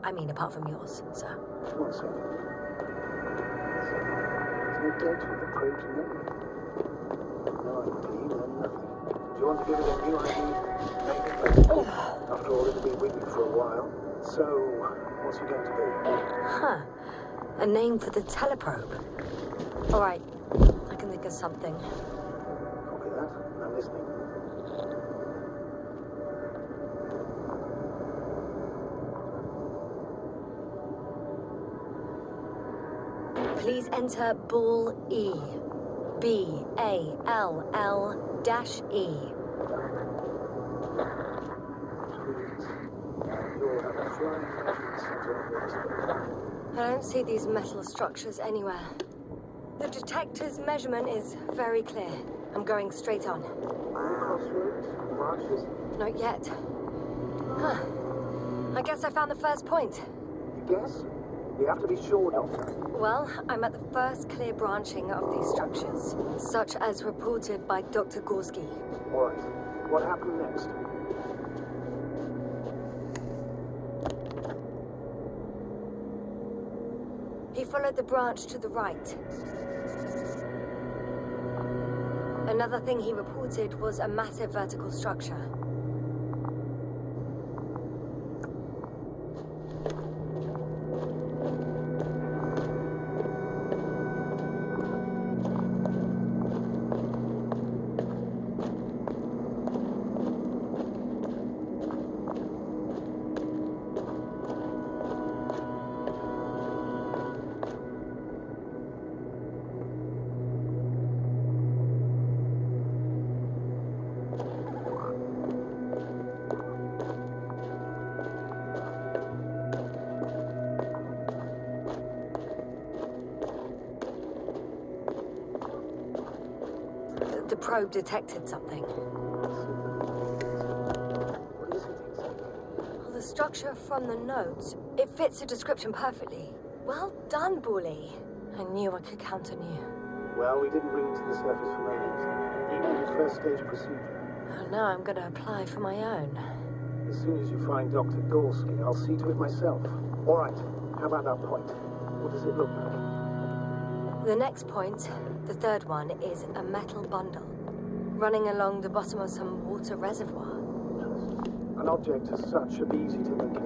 I mean, apart from yours, sir. 1 second. There's no date with the probe's memory. No ID, no nothing. Do you want to give it a new ID? Maybe. After all, it'll be with you for a while. So, what's it going to be? Huh. A name for the teleprobe. All right. I can think of something. Copy that. I'm listening. Please enter Ball E. B-A-L-L-E. You'll have a flying measurement center on the I don't see these metal structures anywhere. The detector's measurement is very clear. I'm going straight on. crossroads, branches. Not yet. Huh. I guess I found the first point. You guess? We have to be sure, Doctor. Well, I'm at the first clear branching of these structures, such as reported by Dr. Gorski. All right. What happened next? He followed the branch to the right. Another thing he reported was a massive vertical structure. The probe detected something. What is it exactly? Well, the structure from the notes, it fits the description perfectly. Well done, Bully. I knew I could count on you. Well, we didn't bring it to the surface for no reason. Even in the first stage procedure. Oh, now I'm going to apply for my own. As soon as you find Dr. Gorski, I'll see to it myself. All right. How about that point? What does it look like? The next point, the third one, is a metal bundle running along the bottom of some water reservoir. An object as such should be easy to locate.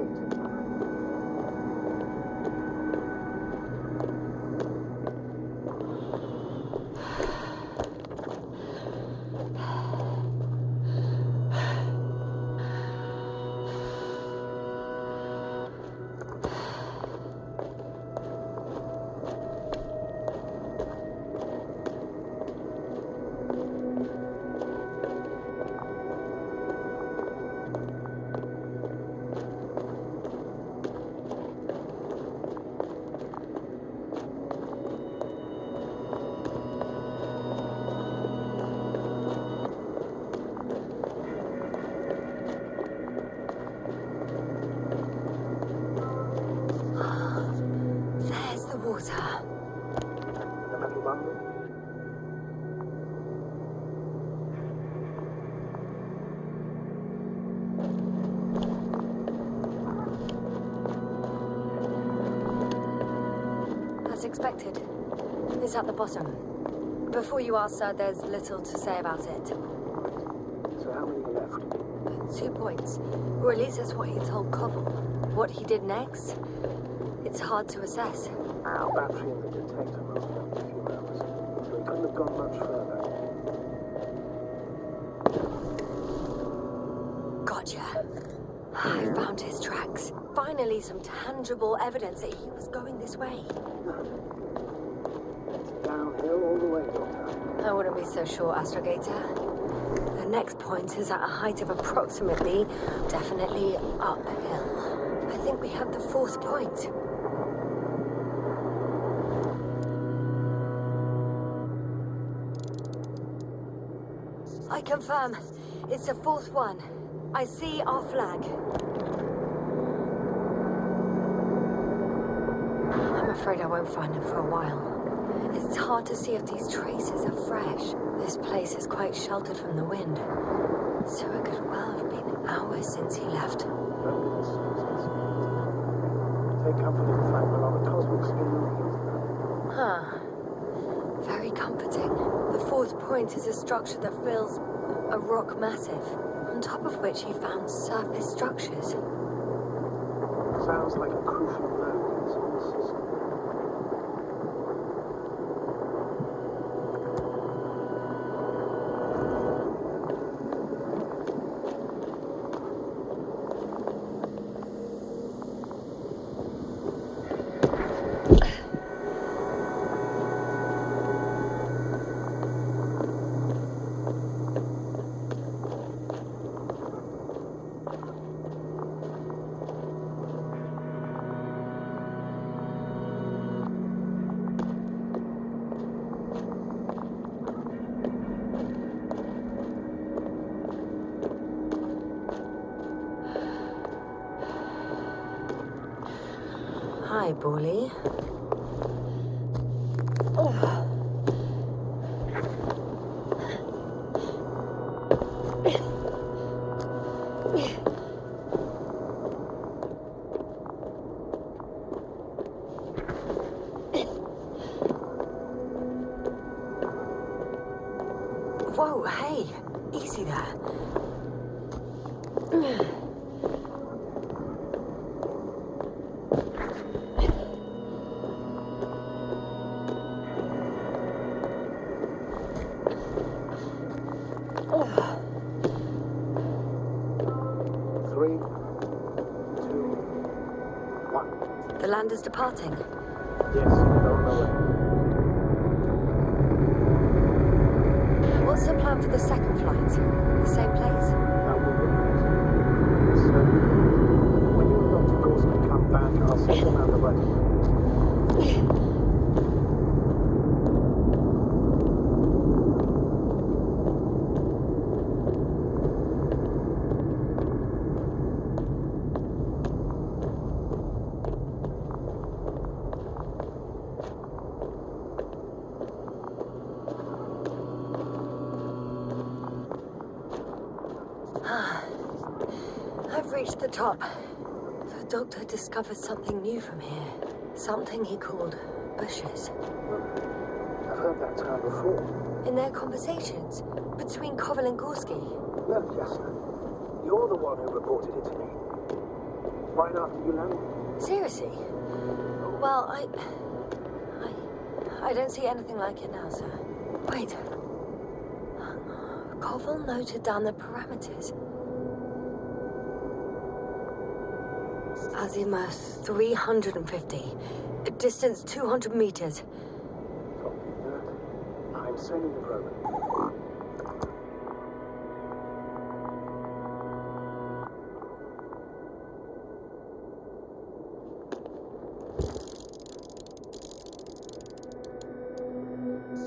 The metal bundle? As expected. It's at the bottom. Before you ask, sir, there's little to say about it. So how many are left? 2 points. Or at least that's what he told Koval. What he did next, it's hard to assess. Our battery in the detector lasted only a few hours, so we couldn't have gone much further. Gotcha. I found his tracks. Finally, some tangible evidence that he was going this way. It's downhill all the way, Doctor. I wouldn't be so sure, Astrogator. The next point is at a height of approximately, definitely uphill. I think we have the 4th point. I confirm. It's the 4th one. I see our flag. I'm afraid I won't find him for a while. It's hard to see if these traces are fresh. This place is quite sheltered from the wind, so it could well have been hours since he left. Take comfort in the fact that on a cosmic scale, Huh. Very comforting. The 4th point is a structure that fills a rock massive, on top of which he found surface structures. sounds like a crucial node in this whole system. Hi, Bully. Oh. Whoa, hey, easy there. The lander's departing. Yes, they're on their way. What's the plan for the second flight? The same place? That will work. So, when you and Dr. Gorski come back, I'll send them out the right way. I've reached the top. The doctor discovered something new from here. Something he called bushes. I've heard that term before. In their conversations between Koval and Gorski. Well, Yasna, you're the one who reported it to me. Right after you landed. Seriously? Well, I don't see anything like it now, sir. Wait. Koval noted down the parameters. Azimuth 350. Distance 200 meters. Copy that. I'm sending the probe.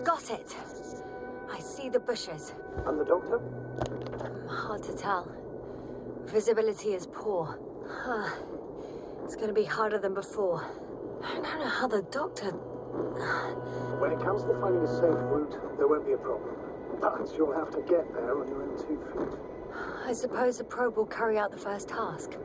Got it. I see the bushes. And the doctor? Hard to tell. Visibility is poor. Huh. It's gonna be harder than before. I don't know how the doctor... When it comes to finding a safe route, there won't be a problem. But you'll have to get there on your own 2 feet. I suppose the probe will carry out the first task.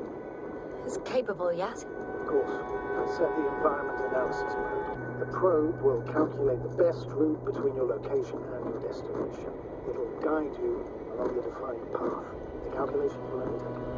It's capable yet? Of course, I set the environment analysis mode. The probe will calculate the best route between your location and your destination. It'll guide you along the defined path. The calculation will only take a minute.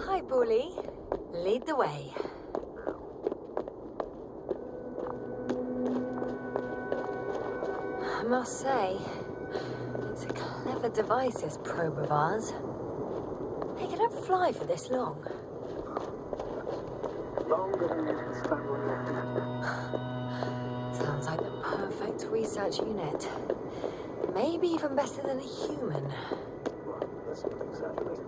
Hi, Bully. Lead the way. I must say, it's a clever device, this probe of ours. Hey, can it fly for this long? Longer than you can stand on your feet. Sounds like the perfect research unit. Maybe even better than a human. Well, let's not exaggerate.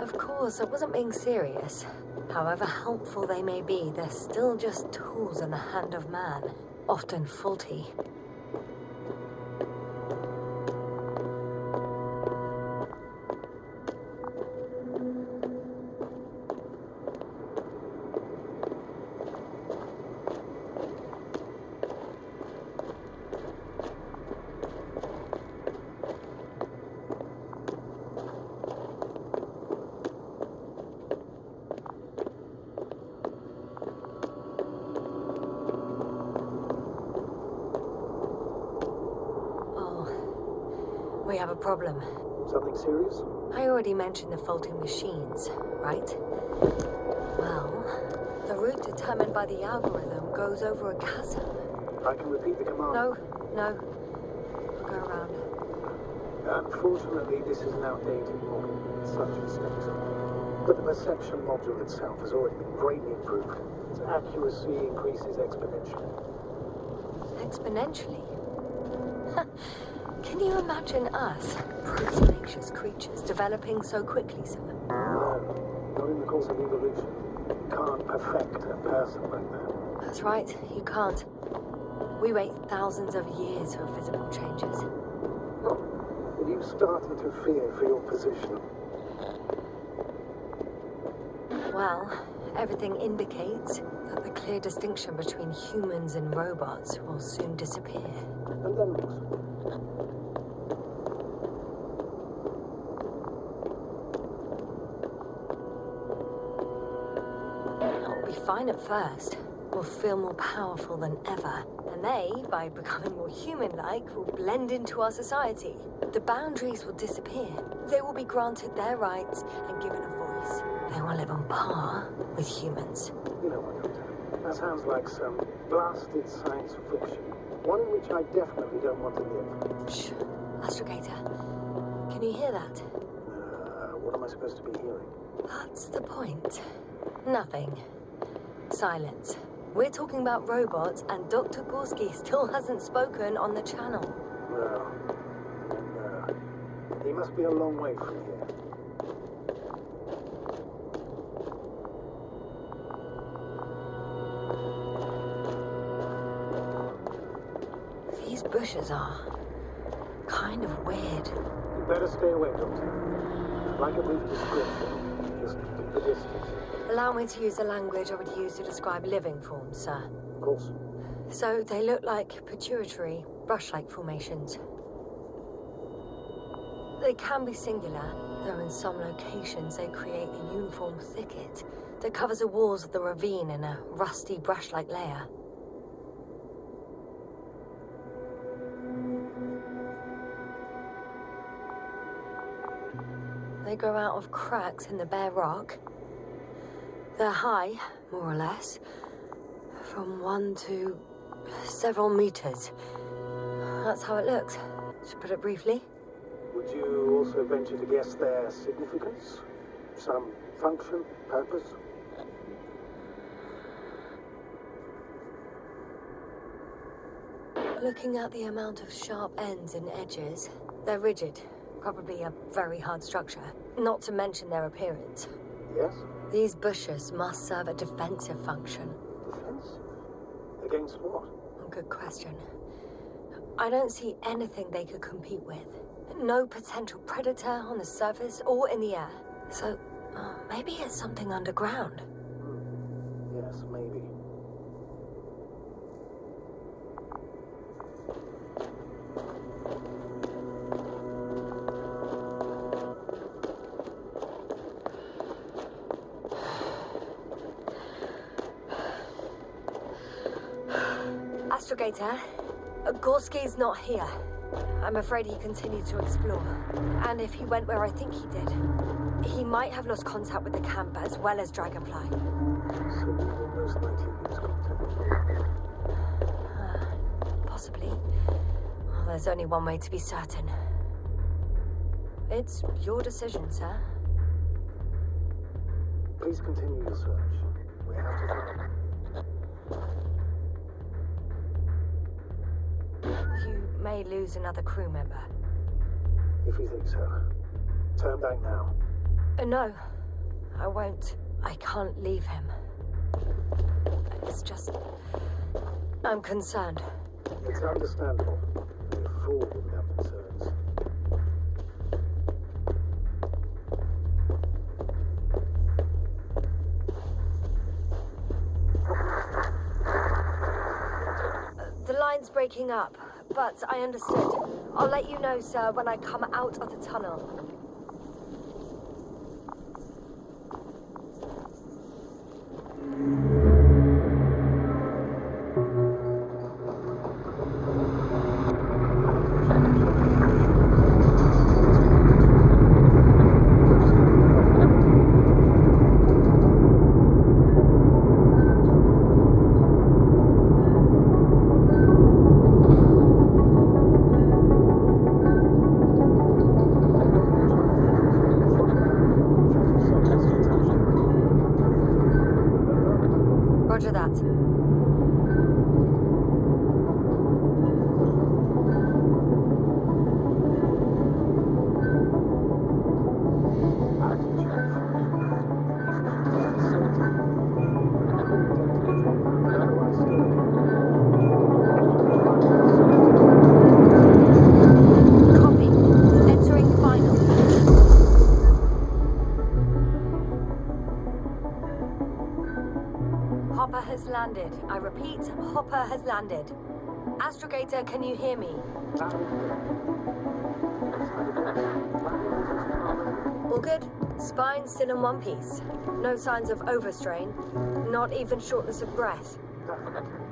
Of course, I wasn't being serious. However helpful they may be, they're still just tools in the hand of man, often faulty. We have a problem. Something serious? I already mentioned the faulty machines, right? Well, the route determined by the algorithm goes over a chasm. I can repeat the command. No. Go around. Unfortunately, this is an outdated model. Such mistakes are made. But the perception module itself has already been greatly improved. Its accuracy increases exponentially. Exponentially? Can you imagine us, proto-anxious creatures, developing so quickly, sir? No, not in the course of evolution. You can't perfect a person like that. That's right, you can't. We wait thousands of years for visible changes. Well, are you starting to fear for your position? Well, everything indicates that the clear distinction between humans and robots will soon disappear. And then what? It'll be fine at first. We'll feel more powerful than ever. And they, by becoming more human-like, will blend into our society. The boundaries will disappear. They will be granted their rights and given a voice. They will live on par with humans. You know what, Doctor? That sounds like some blasted science fiction. One in which I definitely don't want to live. Shh. Astrogator. Can you hear that? What am I supposed to be hearing? That's the point. Nothing. Silence. We're talking about robots, and Dr. Gorski still hasn't spoken on the channel. Well, he must be a long way from here. These bushes are kind of weird. You better stay away, Doctor. I'd like a brief description. Just keep the distance. Allow me to use the language I would use to describe living forms, sir. Of course. So they look like pituitary, brush-like formations. They can be singular, though in some locations they create a uniform thicket that covers the walls of the ravine in a rusty brush-like layer. They grow out of cracks in the bare rock. They're high, more or less, from 1 to several meters. That's how it looks, to put it briefly. Would you also venture to guess their significance? Some function, purpose? Looking at the amount of sharp ends and edges, they're rigid, probably a very hard structure, not to mention their appearance. Yes? These bushes must serve a defensive function. Defense? Against what? Good question. I don't see anything they could compete with. No potential predator on the surface or in the air. So, maybe it's something underground. Yes, maybe. Astrogator, Gorski's not here. I'm afraid he continued to explore. And if he went where I think he did, he might have lost contact with the camp as well as Dragonfly. So we will most likely lose contact. Possibly. Well, there's only one way to be certain. It's your decision, sir. Please continue your search. We have to find him. You may lose another crew member. If you think so. Turn back now. No, I won't. I can't leave him. It's just... I'm concerned. It's understandable. You're a fool would have concerns. The line's breaking up, but I understood. I'll let you know, sir, when I come out of the tunnel. Roger that. Copy. Entering final. Hopper has landed. I repeat, Hopper has landed. Astrogator, can you hear me? All good? Spine still in one piece. No signs of overstrain. Not even shortness of breath.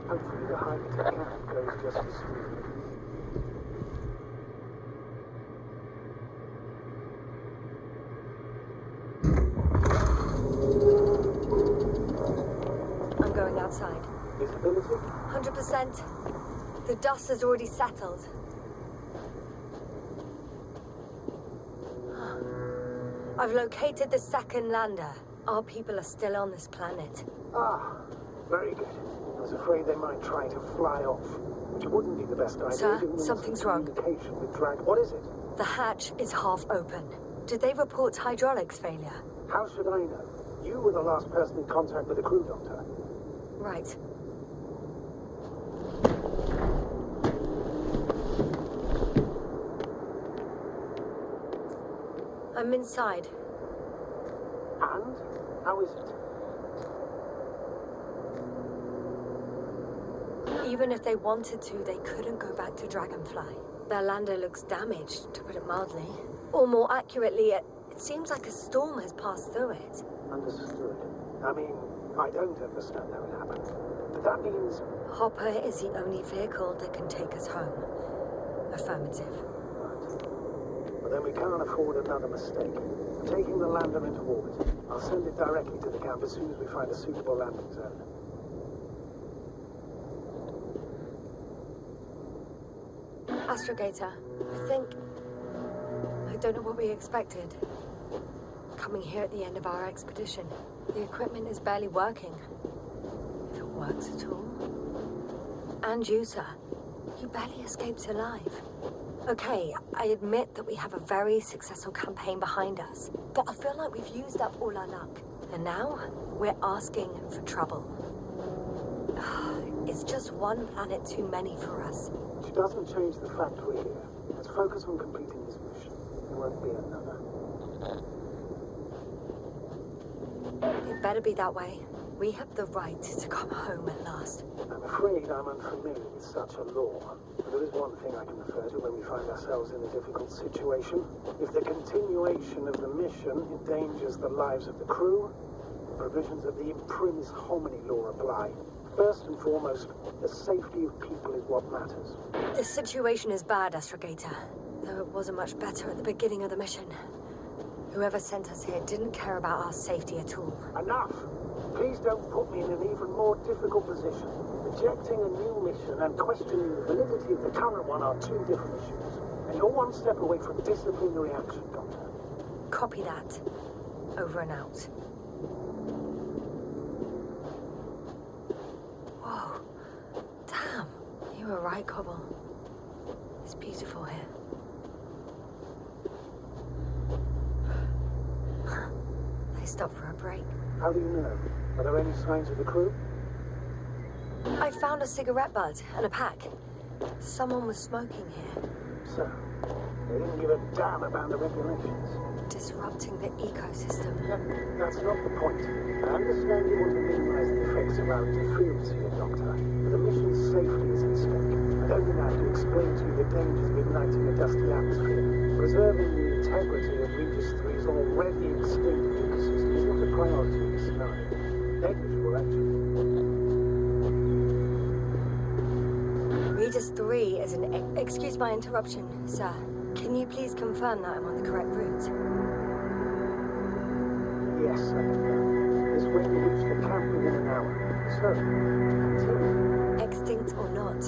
Hopefully the high-tech camp goes just as smoothly. I'm going outside. Visibility? 100%. The dust has already settled. I've located the second lander. Our people are still on this planet. Ah, very good. I was afraid they might try to fly off, which wouldn't be the best idea. Sir, given there was something's some wrong. communication with Drag. What is it? The hatch is half open. Did they report hydraulics failure? How should I know? You were the last person in contact with the crew doctor. Right. I'm inside. And? How is it? Even if they wanted to, they couldn't go back to Dragonfly. Their lander looks damaged, to put it mildly. Or more accurately, it seems like a storm has passed through it. Understood. I mean, I don't understand how it happened. But that means... Hopper is the only vehicle that can take us home. Affirmative. Right. But then we can't afford another mistake. I'm taking the lander into orbit. I'll send it directly to the camp as soon as we find a suitable landing zone. Astrogator, I don't know what we expected. Coming here at the end of our expedition, the equipment is barely working. If it works at all. And you, sir. You barely escaped alive. Okay, I admit that we have a very successful campaign behind us, but I feel like we've used up all our luck. And now, we're asking for trouble. It's just one planet too many for us. Which doesn't change the fact we're here. Let's focus on completing this mission. There won't be another. It better be that way. We have the right to come home at last. I'm afraid I'm unfamiliar with such a law. But there is one thing I can refer to when we find ourselves in a difficult situation. If the continuation of the mission endangers the lives of the crew, the provisions of the imprimis homini law apply. First and foremost, the safety of people is what matters. The situation is bad, Astrogator. Though it wasn't much better at the beginning of the mission. Whoever sent us here didn't care about our safety at all. Enough! Please don't put me in an even more difficult position. Rejecting a new mission and questioning the validity of the current one are two different issues. And you're one step away from disciplinary action, Doctor. Copy that. Over and out. Whoa. Damn. You were right, Koval. It's beautiful here. They stopped for a break. How do you know? Are there any signs of the crew? I found a cigarette butt and a pack. Someone was smoking here. So, they didn't give a damn about the regulations. Disrupting the ecosystem. That's not the point. I understand you want to minimize the effects of our interference here, Doctor. But the mission's safety is at stake. I don't think I have to explain to you the dangers of igniting a dusty atmosphere. Preserving the integrity of Regis 3's already extinct ecosystem is not a priority in this scenario. Negligible, actually. Regis 3 is an... Excuse my interruption, sir. Can you please confirm that I'm on the correct route? Yes, I confirm. This way will reach the camp within an hour. So, continue. Extinct or not,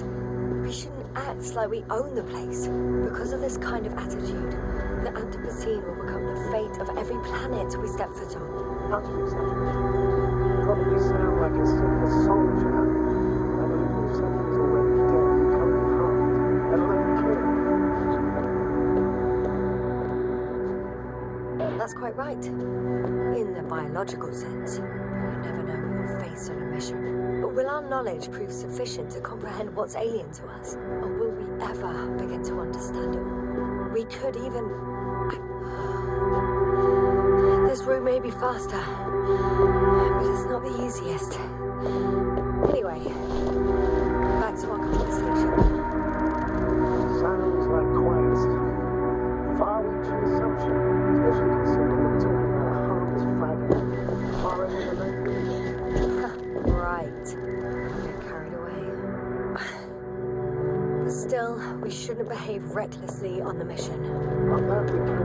we shouldn't act like we own the place. Because of this kind of attitude, the Anthropocene will become the fate of every planet we step foot on. Not to exaggerate. You probably sound like a simple soldier. I believe that if someone is already dead, you can't be harmed. Let alone killed. That's quite right. In the biological sense. But you never know what you'll face on a mission. But will our knowledge prove sufficient to comprehend what's alien to us? Or will we ever begin to understand it all? We could even... This route may be faster, but it's not the easiest. Anyway, back to our conversation. Sounds like quite far-reaching assumption, especially considering that we're talking about a harmless faggot far end of the lake. Right. Get carried away. But still, we shouldn't behave recklessly on the mission. Not that we can.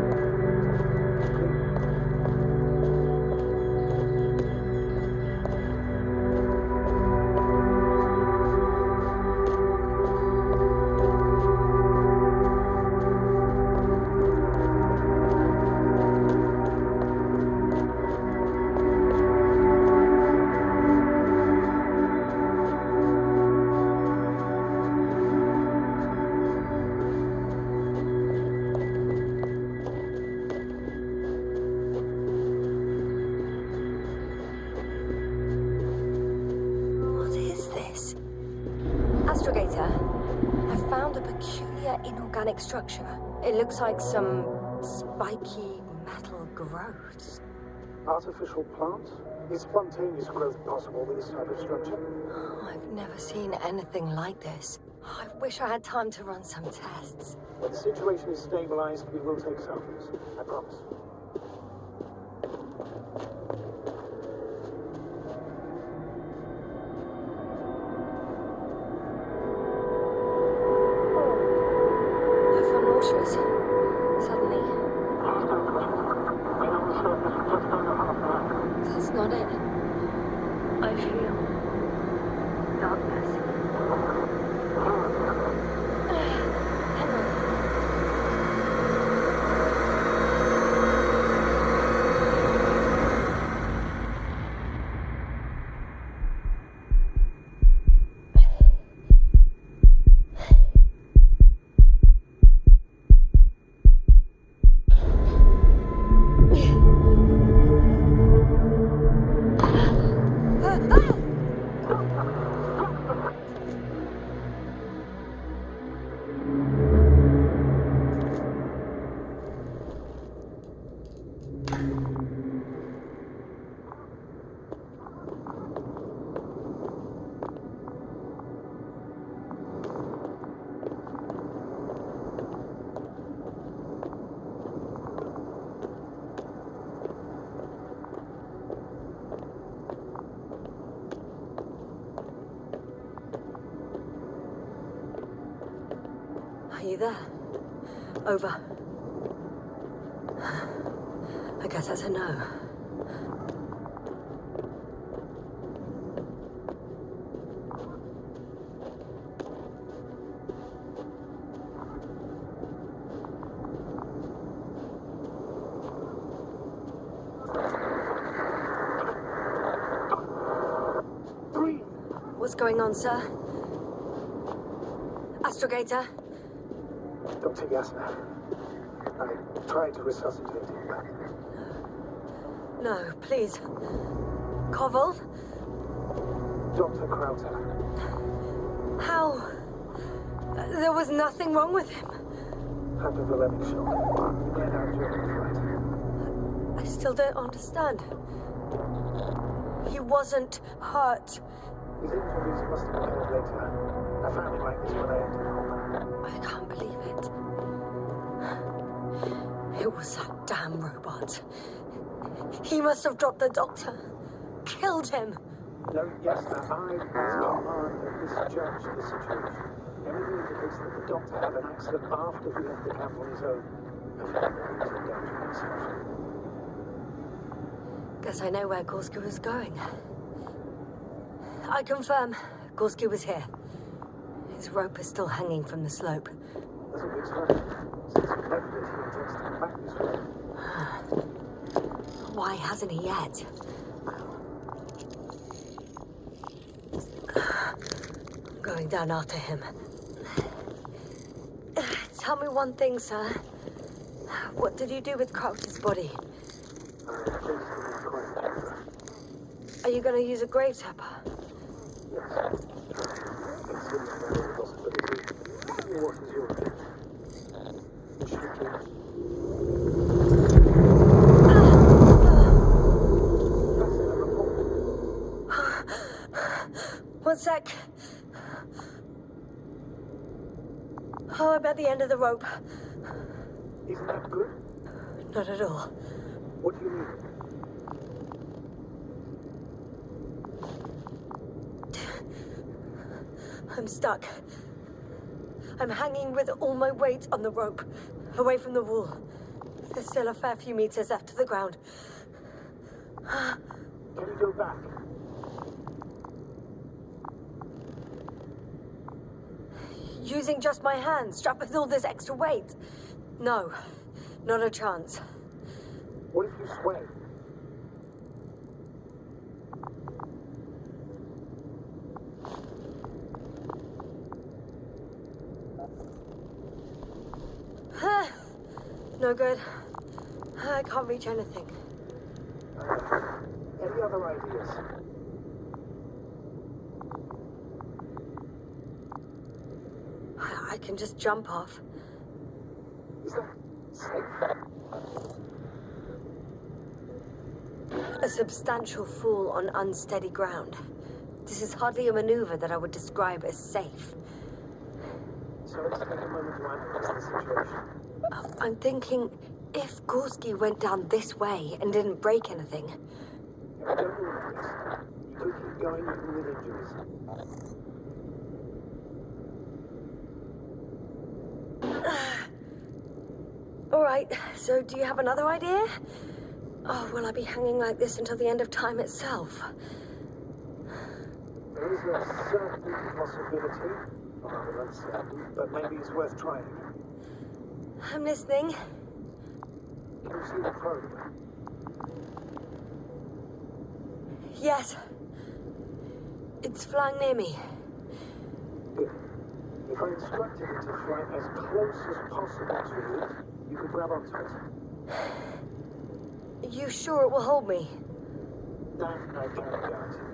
I found a peculiar inorganic structure. It looks like some spiky metal growths. Artificial plants? Is spontaneous growth possible with this type of structure? Oh, I've never seen anything like this. I wish I had time to run some tests. When the situation is stabilized, we will take samples. I promise. Suddenly. That's not it. I feel darkness. Hang on. Are you there? Over. I guess that's a no. What's going on, sir? Astrogator? Dr. Yasna. I tried to resuscitate him, but... No, please. Koval? Dr. Krauta. How? There was nothing wrong with him. Hypovolemic shock. Bled out during the flight. I still don't understand. He wasn't hurt. His injuries must have occurred later. I found him like this when I entered the hopper. I can't believe it. It was that damn robot. He must have dropped the doctor. Killed him. No, Yasna, I was command of this judge the situation. Everything indicates that the doctor had an accident after he left the camp on his own. And found that he was in danger himself. Guess I know where Gorski was going. I confirm, Gorski was here. His rope is still hanging from the slope. That's a good sign. Since he left it, he intends to come back this way. Why hasn't he yet? I'm going down after him. Tell me one thing, sir. What did you do with Krauta's body? I placed him in a quiet chamber. Are you going to use a grave tapper? Yes. Consider that a possibility. What is your opinion? Should we... One sec. Oh, I'm at the end of the rope. Isn't that good? Not at all. What do you mean? I'm stuck. I'm hanging with all my weight on the rope, away from the wall. There's still a fair few meters left to the ground. Can you go back? Using just my hands, strapped with all this extra weight? No, not a chance. What if you sway? No good. I can't reach anything. Any other ideas? I can just jump off. Is that safe? A substantial fall on unsteady ground. This is hardly a maneuver that I would describe as safe. So let's take a moment to analyze the situation. I'm thinking, if Gorski went down this way and didn't break anything... If I don't rule this, you could keep going even with injuries. All right, so do you have another idea? Oh, will I be hanging like this until the end of time itself? There is a certain possibility, rather uncertain, but maybe it's worth trying. I'm listening. Can you see the probe? Yes. It's flying near me. Good. If I instructed it to fly as close as possible to you, you could grab onto it. You sure it will hold me? That I can't guarantee.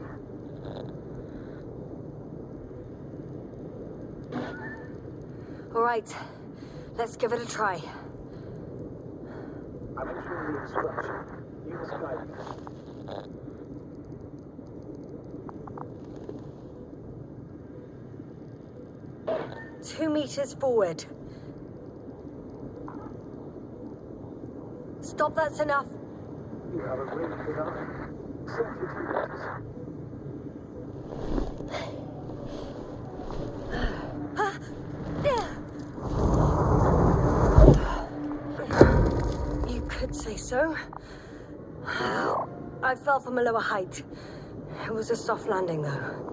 All right, let's give it a try. I'm entering the instruction. You must guide me. 2 meters forward. Stop, that's enough. You have a really good eye. Exactly 2 meters. Ah, yeah. so. I fell from a lower height. It was a soft landing, though.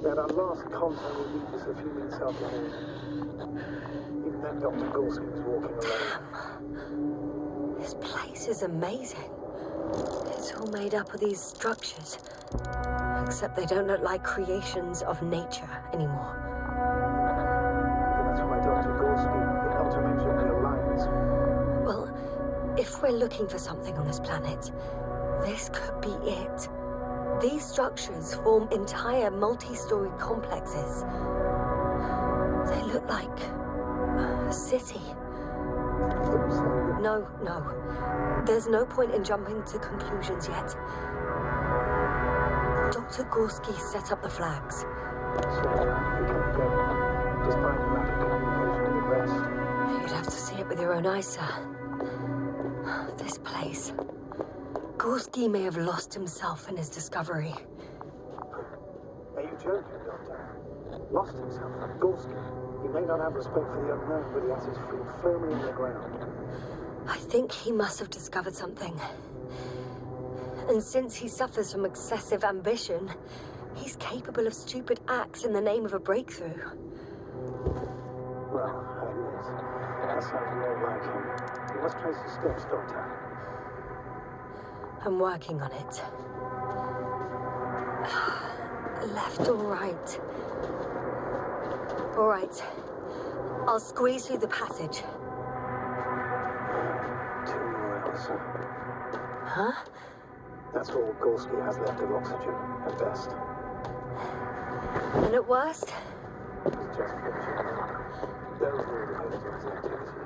We had our last contact with you just a few minutes after me. Even then, Dr. Gorski was walking alone. Damn. This place is amazing. It's all made up of these structures. Except they don't look like creations of nature anymore. That's why Dr. Gorski did not to mention the Alliance. Well, if we're looking for something on this planet, this could be it. These structures form entire multi-story complexes. They look like a city. No. There's no point in jumping to conclusions yet. Dr. Gorski set up the flags. So, we can't go, despite the lack of communication with the rest. You'd have to see it with your own eyes, sir. This place. Gorski may have lost himself in his discovery. Are you joking, Doctor? Lost himself, Gorski. He may not have respect for the unknown, but he has his feet firmly in the ground. I think he must have discovered something. And since he suffers from excessive ambition, he's capable of stupid acts in the name of a breakthrough. Well, I admit, that sounds more like him. You must trace his steps, Doctor. I'm working on it. Left or right? All right. I'll squeeze through the passage. 2 more hours. Huh? That's all Gorski has left of oxygen, at best. And at worst? He's just finishing up. They'll all depend on his activity.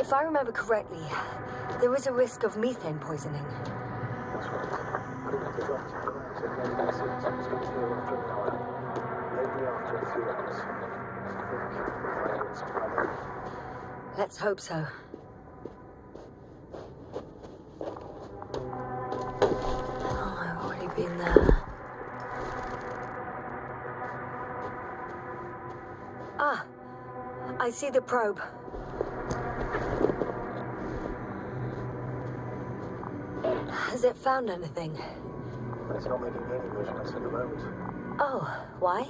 If I remember correctly, there is a risk of methane poisoning. That's right. According to Dr. Krauta, medical symptoms can clear after an hour. Maybe after a few hours. I think we'll find Gorski by then. Let's hope so. Oh, I've already been there. Ah, I see the probe. Has it found anything? It's not making any measurements at the moment. Oh, why?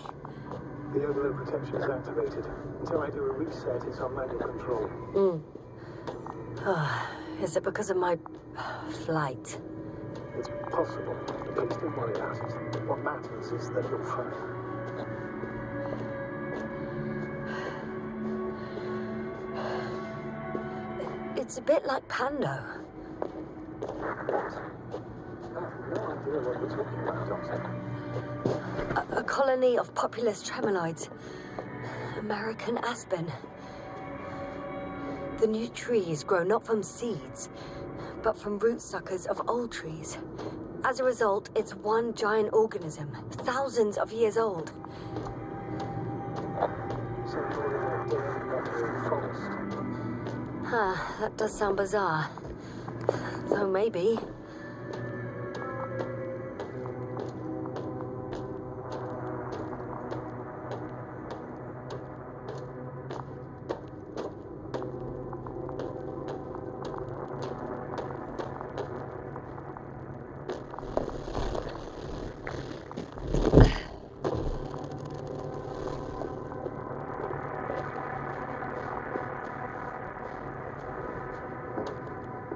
The overload protection is activated. Until I do a reset, it's on manual control. Is it because of my flight? It's possible, but please don't worry about it. What matters is that you're fine. It's a bit like Pando. I have no idea what you're talking about, Doctor. A colony of populous tremoloids. American aspen. The new trees grow not from seeds, but from root suckers of old trees. As a result, it's one giant organism, thousands of years old. So you're in a dead forest. That does sound bizarre. Though maybe.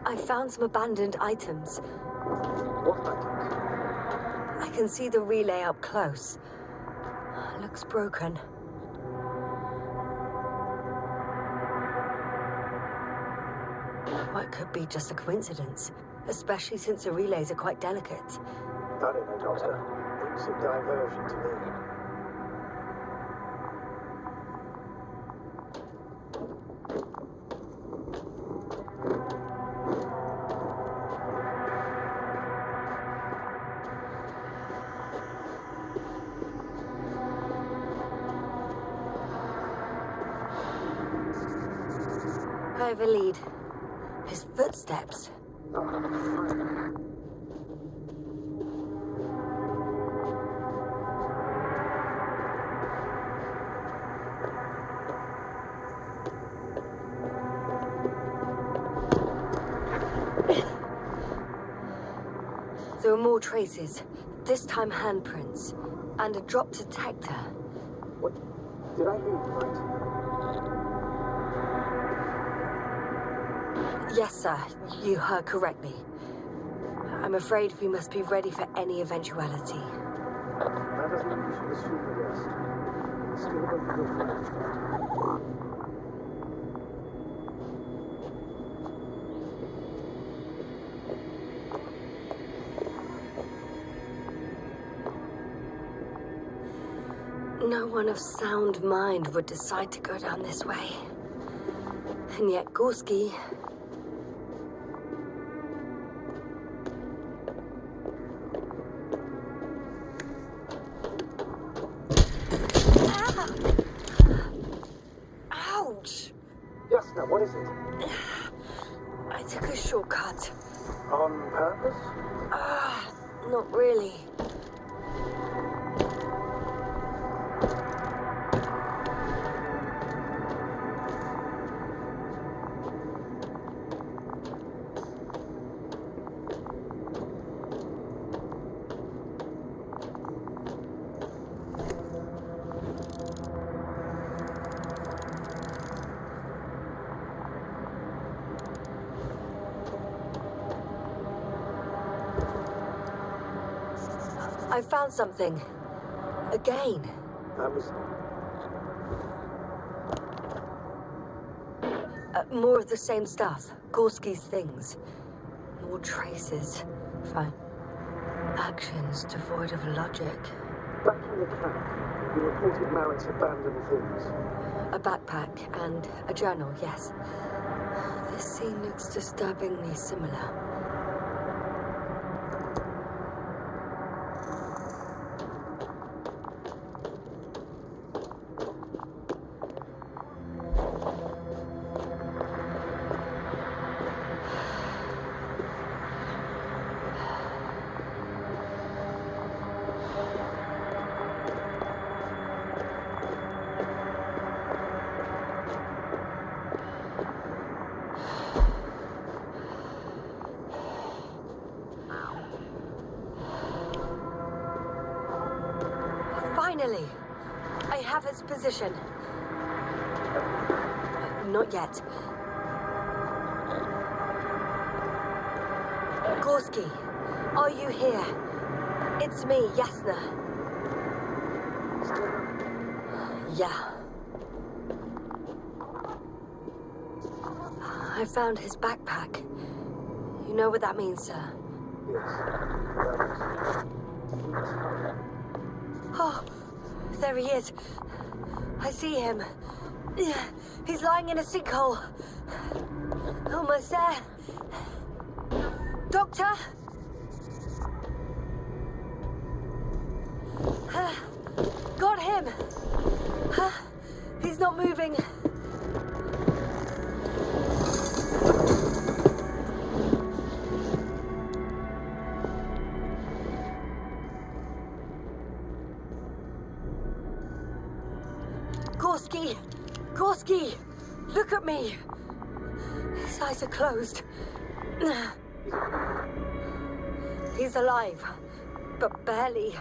I found some abandoned items. What items? I can see the relay up close. Looks broken. Well, it could be just a coincidence, especially since the relays are quite delicate. I don't know, Doctor. It's a diversion to me. driver lead. His footsteps. There are more traces, this time handprints, and a drop detector. What? Did I hear you right? Yes, sir, you heard correctly. I'm afraid we must be ready for any eventuality. That doesn't mean you should assume the worst. Still a good friend. No one of sound mind would decide to go down this way. And yet Gorski... Ouch! Yasna, what is it? I took a shortcut. On purpose? Not really. I found something. Again. That was... More of the same stuff. Gorski's things. More traces. Fine. Actions devoid of logic. Back in the camp, you reported Marit's abandoned things. A backpack and a journal, yes. This scene looks disturbingly similar. Finally! I have its position. Not yet. Gorski, are you here? It's me, Yasna. Yeah. I found his backpack. You know what that means, sir? Oh, there he is. I see him. He's lying in a sinkhole. Almost there. Doctor? Got him. He's not moving. Gorski! Gorski! Look at me! His eyes are closed. He's alive, but barely.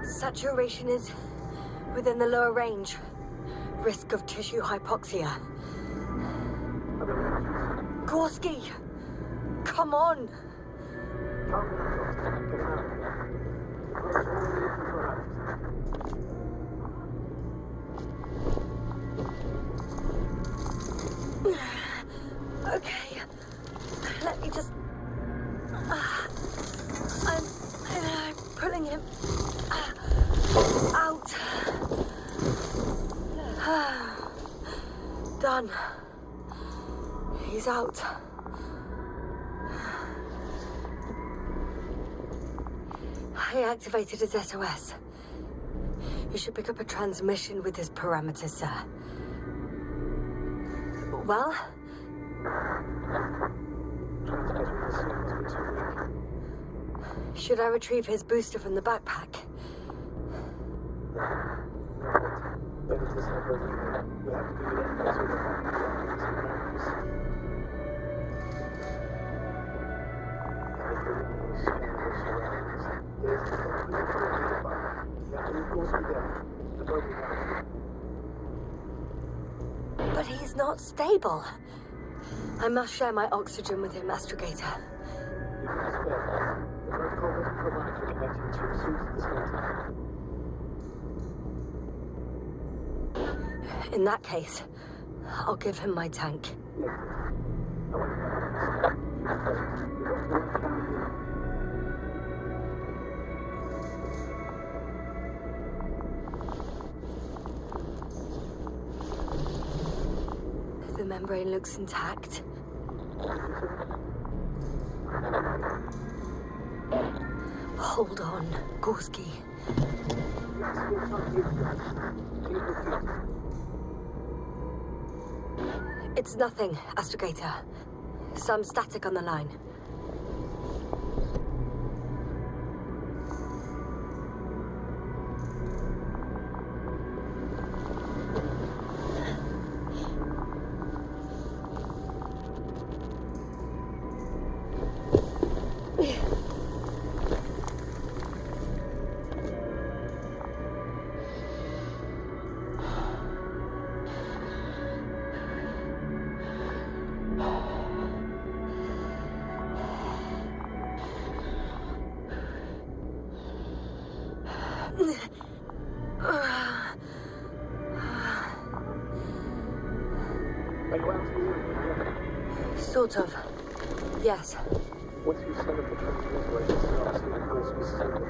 Saturation is within the lower range. Risk of tissue hypoxia. Gorski! Come on! Okay, let me just... I'm pulling him out. Done. He's out. I activated his SOS. You should pick up a transmission with his parameters, sir. Well? Transmitter signals were too weak. Should I retrieve his booster from the backpack? Better to separate them. We'll have to do it as we But he's not stable. I must share my oxygen with him, Astrogator. You can spare. The protocol doesn't provide for connecting two suits at the same time. In that case, I'll give him my tank. The membrane looks intact. Hold on, Gorski. It's nothing, Astrogator. Some static on the line. Sort of. Yes. Once you summon the transmitter, I can start seeing Gorski's signal.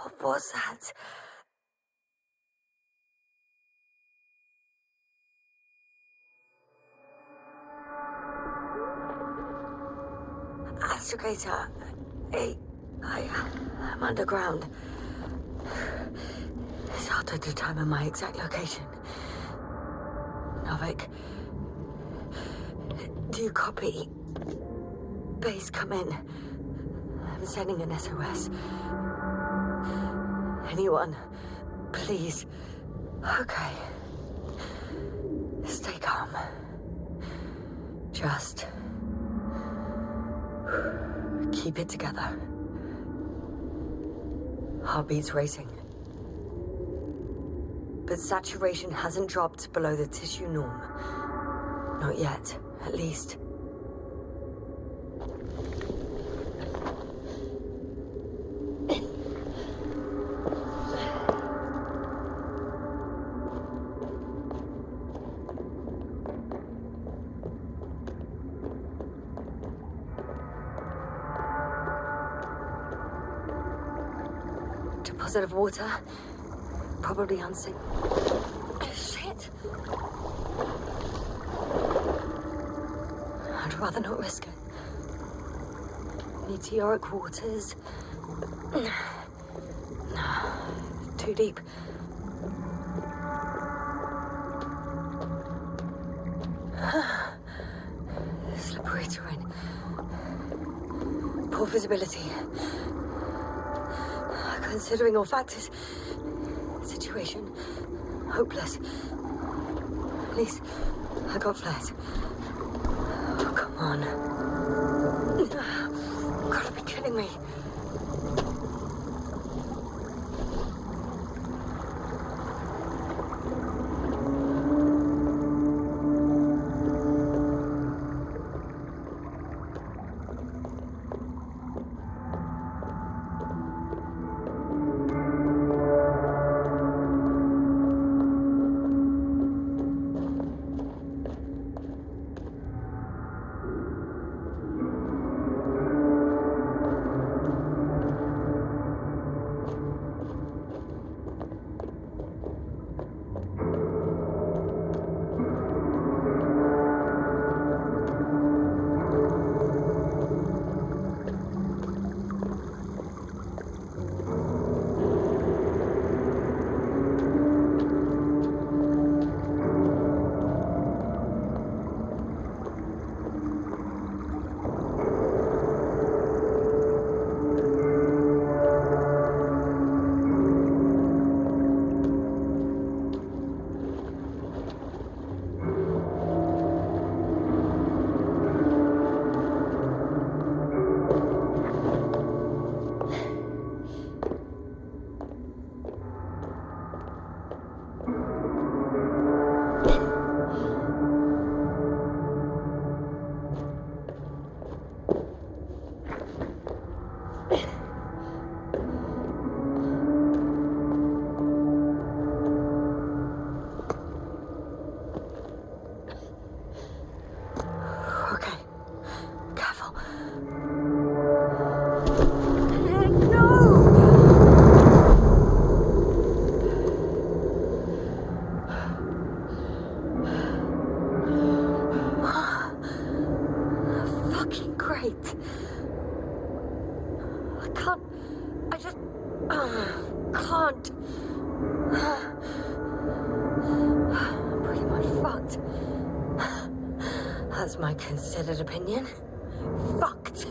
What was that? Astrogator, I'm underground. It's hard to determine my exact location. Novik, do you copy? Base, come in. I'm sending an SOS. Anyone, please. Okay. Stay calm. Just keep it together. Heartbeat's racing. But saturation hasn't dropped below the tissue norm. Not yet, at least. Deposit of water. Probably unsafe. Shit! I'd rather not risk it. Meteoric waters. Too deep. Slippery terrain. Poor visibility. Considering all factors, situation hopeless. At least I got flares. Oh, come on. You gotta be kidding me. That's my considered opinion. Fucked.